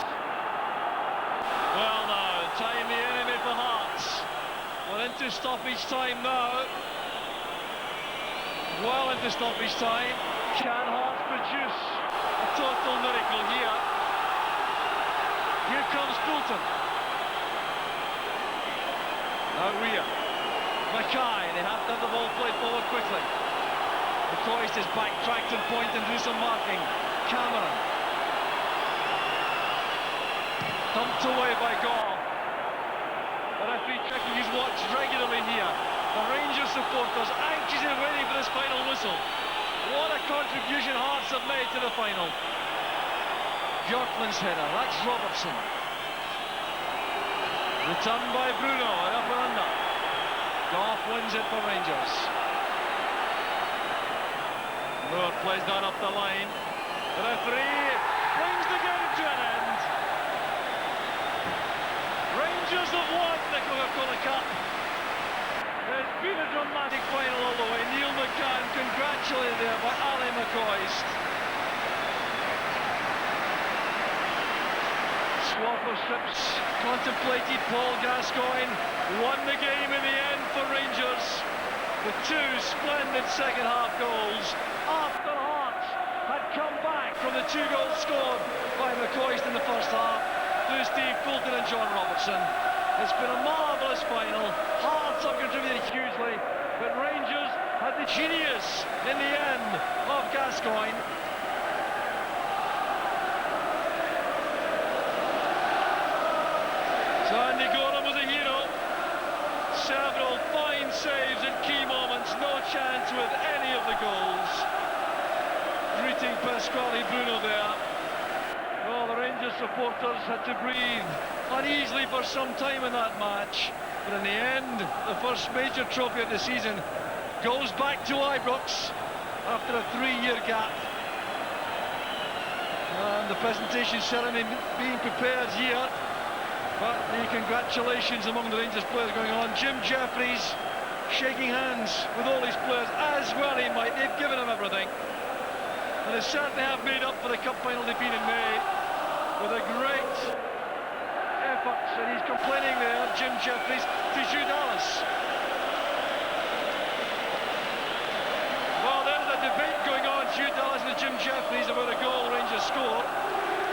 Well now, time the enemy for Hearts. We're into stoppage time now. Well into stoppage time. Can Hearts produce a total miracle here? Here comes Fulton. Now Weir. McKay, they have to have the ball played forward quickly. McCoist is backtracked and point and do some marking. Cameron. Dumped away by Gore. The referee checking his watch regularly here. The Rangers supporters anxious and waiting for this final whistle. What a contribution Hearts have made to the final. Bjorklund's header, that's Robertson. Returned by Bruno, up and under. Goff wins it for Rangers. Moore plays that up the line. The referee brings the game to an end. Rangers have won the Coca-Cola Cup. It's been a dramatic final all the way. Neil McCann congratulated there by Ali McCoist. Swap of strips contemplated. Paul Gascoigne won the game in the end for Rangers with two splendid second half goals after Hearts had come back from the 2 goals scored by McCoist in the first half through Steve Fulton and John Robertson. It's been a marvellous final. Hearts have contributed hugely, but Rangers had the genius in the end of Gascoigne. So Andy Gordon was a hero. Several fine saves in key moments. No chance with any of the goals. Greeting Pasquale Bruno there. Well, the Rangers supporters had to breathe uneasily for some time in that match. But in the end, the first major trophy of the season goes back to Ibrox after a 3-year gap. And the presentation ceremony being prepared here. But the congratulations among the Rangers players going on. Jim Jeffries shaking hands with all his players, as well he might. They've given him everything. And they certainly have made up for the cup final defeat in May with a great effort. And he's complaining there, Jim Jeffries, to Jude Dallas. Well, there's a debate going on, Jude Dallas and Jim Jeffries, about a goal Rangers scored.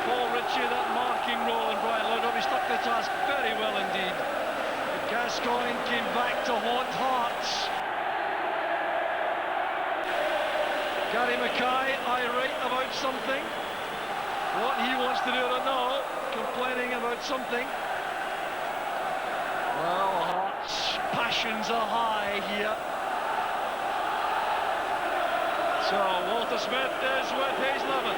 Paul Ritchie, that marking role, and Brian Laudrup, he stuck the task very well indeed. But Gascoigne came back to haunt Hearts. Gary Mackay, irate about something. What he wants to do, I don't know. Complaining about something. Well, Hearts' passions are high here. So, Walter Smith is with Hazelhaven.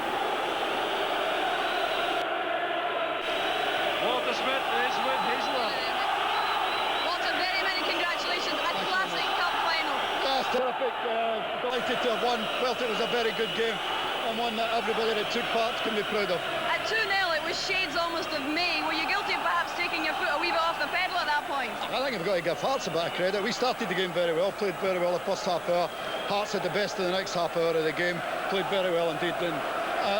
Walter Smith is with Hazelhaven. Walter, very many congratulations. A classic cup final. That's terrific. Delighted to have won. Felt it was a very good game and one that everybody that took part can be proud of. At 2-0, it was shades almost of May. Were you guilty of perhaps taking your foot a wee bit off the pedal at that point? I think I've got to give Hearts a bit of credit. We started the game very well, played very well the first half hour. Hearts had the best of the next half hour of the game, played very well indeed. And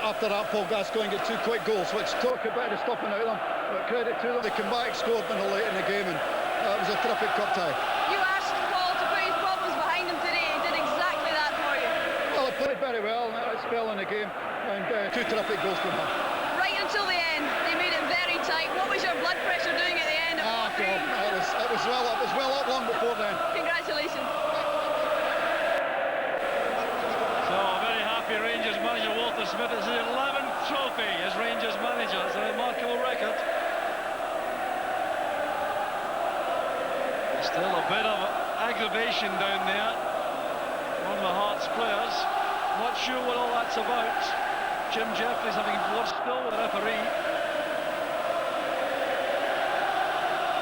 after that, Paul Gascoigne got 2 quick goals, which took a bit of stopping out of them. But credit to them, they came back, scored in the late in the game, and it was a terrific cup tie. You asked Paul to put his problems behind him today. He did exactly that for you. Well, they played very well, a spell in the game, and 2 terrific goals from him. Right until the end, they made it very tight. What was your blood pressure doing at the end of the game? It was well up long before then. Congratulations. So, very happy Rangers manager Walter Smith. It's his 11th trophy as Rangers manager. It's a remarkable record. Still a bit of aggravation down there among the Hearts players. Not sure what all that's about. Jim Jeffries having lost still with the referee.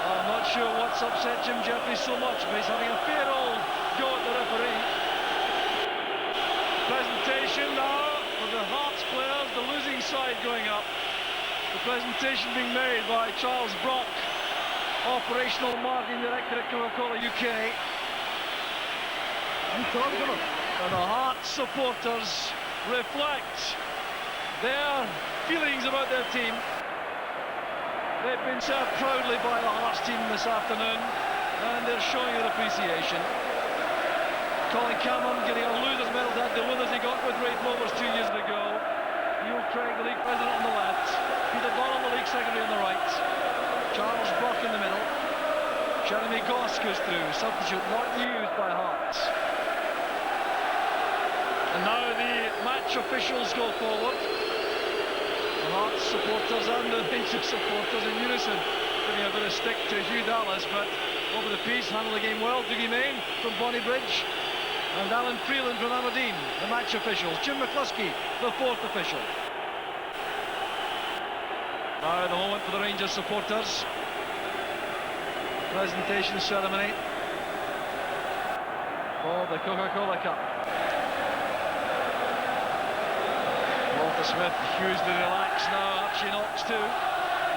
I'm not sure what's upset Jim Jeffries so much, but he's having a fair old go at the referee. Presentation now for the Hearts players, the losing side going up. The presentation being made by Charles Brock. operational marketing director at Coca-Cola UK. And the Hearts supporters reflect their feelings about their team. They've been served proudly by the Hearts team this afternoon, and they're showing their appreciation. Colin Cameron getting a loser's medal to the winners he got with Raith Rovers 2 years ago. Neil Craig, the league president, on the left. Peter Donald, the league secretary, on the right. Charles Brock in the middle. Jeremy Goss goes through, substitute not used by Hearts. And now the match officials go forward. The Hearts supporters and the Rangers supporters in unison, giving a bit of stick to Hugh Dallas, but over the piece, handled the game well. Dougie Main from Bonnybridge and Alan Freeland from Aberdeen, the match officials. Jim McCluskey, the fourth official. Now the moment for the Rangers supporters. Presentation ceremony for the Coca-Cola Cup. Walter Smith hugely relaxed now. Archie Knox too.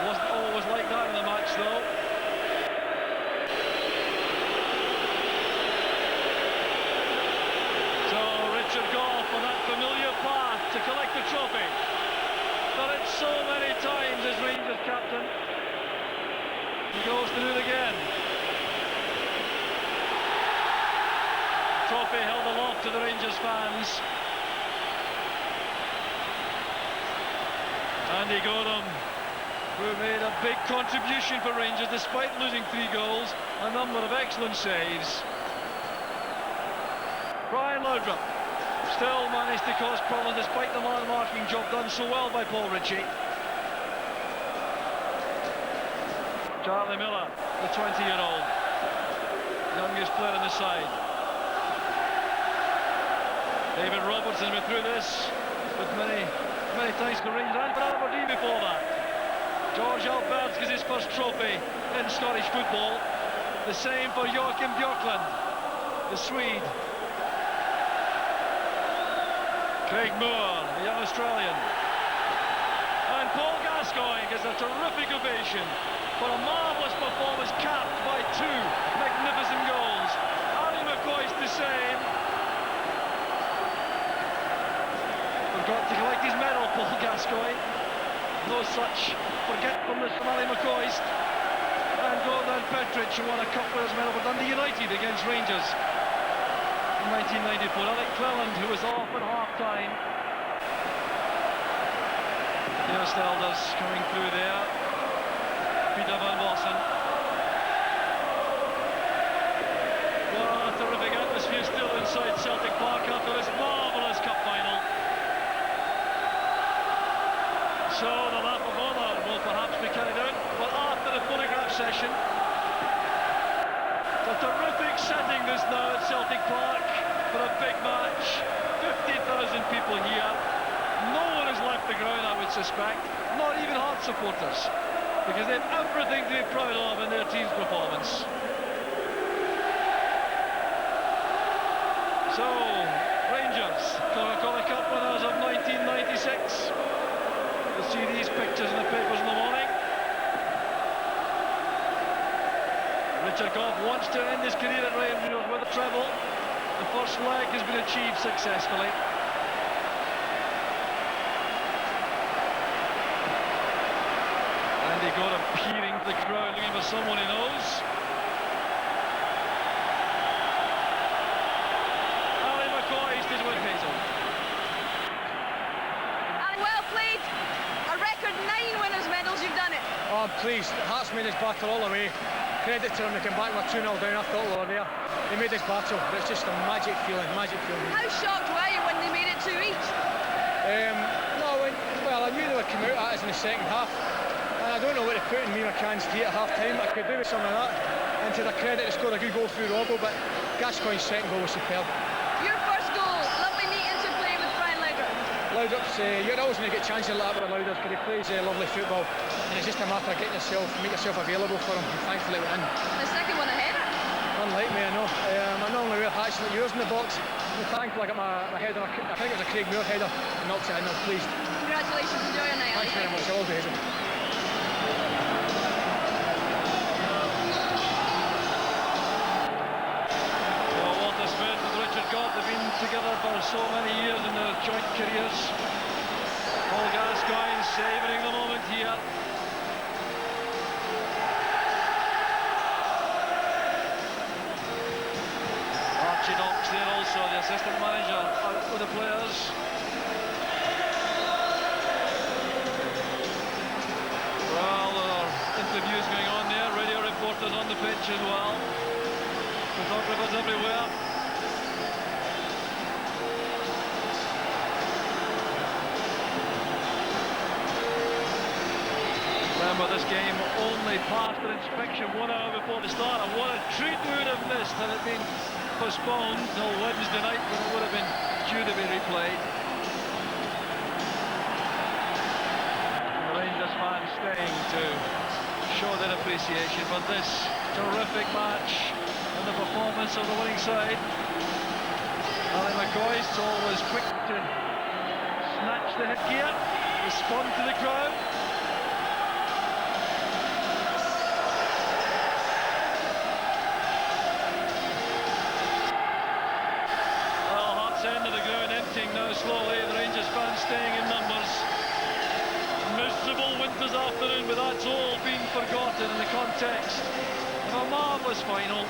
Wasn't always like that in the match though. So Richard Goff on that familiar path to collect the trophy. Done it so many times as Rangers captain. He goes to do it again. Trophy held aloft to the Rangers fans. Andy Godham, who made a big contribution for Rangers despite losing 3 goals, a number of excellent saves. Brian Laudrup still managed to cause problems despite the man-marking job done so well by Paul Ritchie. Charlie Miller, the 20-year-old, youngest player on the side. David Robertson went through this with many times for Rangers and for Aberdeen before that. George Albertz gets his first trophy in Scottish football. The same for Joachim Björklund, the Swede. Craig Moore, the young Australian. And Paul Gascoigne gets a terrific ovation for a marvellous performance capped by 2 magnificent goals. Ali McCoist the same. Forgot to collect his medal, Paul Gascoigne. No such forgetfulness from Ali McCoist. And Gordon Petric, who won a Cup Winners' medal for Dundee United against Rangers in 1994. Alec Cleland, who was off at half-time. Here's Elders coming through there. Peter Van Bossen. What a terrific atmosphere still inside Celtic Park after this marvellous Cup final. So the lap of honour will perhaps be carried out, but after the photograph session. It's a terrific setting this now at Celtic Park for a big match. 50,000 people here. No one has left the ground, I would suspect, not even Hearts supporters, because they have everything to be proud of in their team's performance. So, Rangers, Coca-Cola Cup winners of 1996. You'll see these pictures in the papers in the morning. Richard Goff wants to end his career at Rangers with a treble. The first leg has been achieved successfully. Andy Gordon peering to the crowd, looking for someone he knows. Ali McCoist is with Hazel. And well played. A record 9 winners' medals, you've done it. Oh, I'm pleased. Hearts made us battle all the way. Credit to them, they came back with 2-0 down. I thought we were there. They made us battle, but it's just a magic feeling, magic feeling. How shocked were you when they made it 2 each? Well, I knew they would come out at us in the second half. And I don't know what to put in me McCann's tea at half-time. I could do with some of that. And to their credit, they scored a good goal through Robbo, but Gascoigne's second goal was superb. Your first goal, lovely neat interplay with Brian Laudrup. Laudrup's, you're always going to get chances like that with Laudrup because he plays lovely football. And it's just a matter of make yourself available for him. And thankfully we win. The second one, a header. Unlike me, I know. I normally wear hats like yours in the box. I'm thankful I got my header. I think it was a Craig Moore header. I knocked it in. I was pleased. Congratulations, enjoy your night. Thanks very much. I love the Hazel. careers. Paul Gascoigne savouring the moment here. Archie Knox there also, the assistant manager, out with the players. Well, there are interviews going on there, radio reporters on the pitch as well. Photographers everywhere. Remember, this game only passed an inspection 1 hour before the start, and what a treat we would have missed had it been postponed till Wednesday night when it would have been due to be replayed. The Rangers fans staying to show their appreciation for this terrific match and the performance of the winning side. McCoist always quick to snatch the headgear, respond to the crowd. End of the ground emptying now slowly, the Rangers fans staying in numbers. Miserable winter's afternoon, but that's all been forgotten in the context of a marvellous final.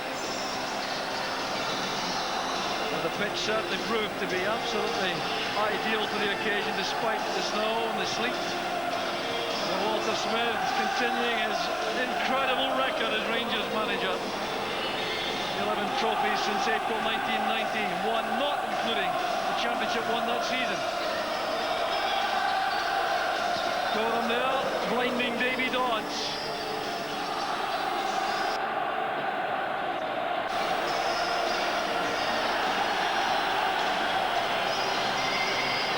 And the pitch certainly proved to be absolutely ideal for the occasion, despite the snow and the sleet. And Walter Smith continuing his incredible record as Rangers manager. 11 trophies since April 1991, not including the championship won that season. Got him there, blinding Davy Dodds.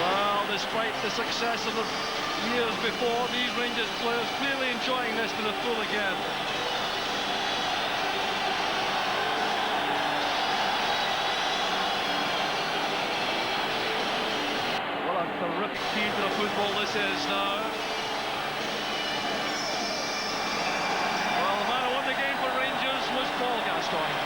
Well, despite the success of the years before, these Rangers players clearly enjoying this to the full again. Terrific key to the football this is now. Well, the man who won the game for Rangers was Paul Gascoigne.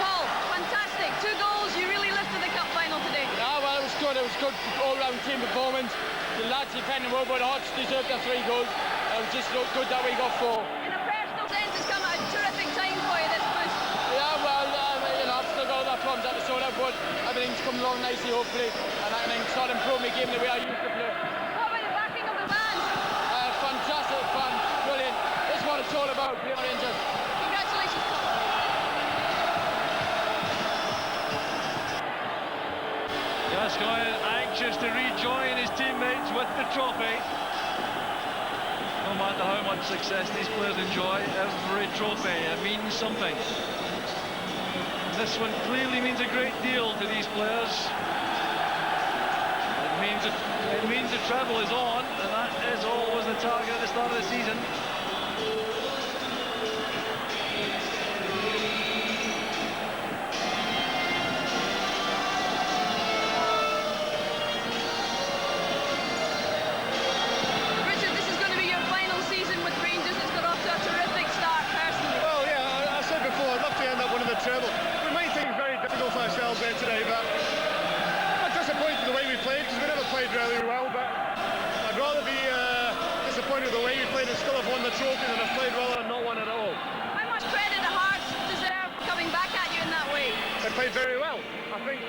Paul, fantastic. 2 goals, you really lifted the cup final today. Yeah, well, it was good all-round team performance. The lads defending well, but the Hearts deserved their 3 goals. It was just good that we got 4. In a personal sense, it's come at a terrific time for you, this boost. Yeah, well, I've still got other problems at the sort out, but everything's come along nicely, hopefully, and I can start improving my game the way I used to play. What about the backing of the band? Fantastic, fun, brilliant. This is what it's all about, playing Rangers. Congratulations, Paul. Gascoigne anxious to rejoin his teammates with the trophy. No matter how much success these players enjoy, every trophy means something. This one clearly means a great deal to these players. It means the treble is on, and that is always the target at the start of the season. Richard, this is going to be your final season with Rangers. It's got off to a terrific start, personally. Well, yeah, I said before, I'd love to end up winning the treble. We might think it's very difficult for ourselves there today, but I'm disappointed the way we played, because we never played really well, but I'd rather be disappointed with the way we played and still have won the trophy than have played well and not won at all. How much credit the Hearts deserve for coming back at you in that way? They played very well. I think,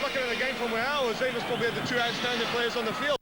looking at the game from where I was, they was probably the 2 outstanding players on the field.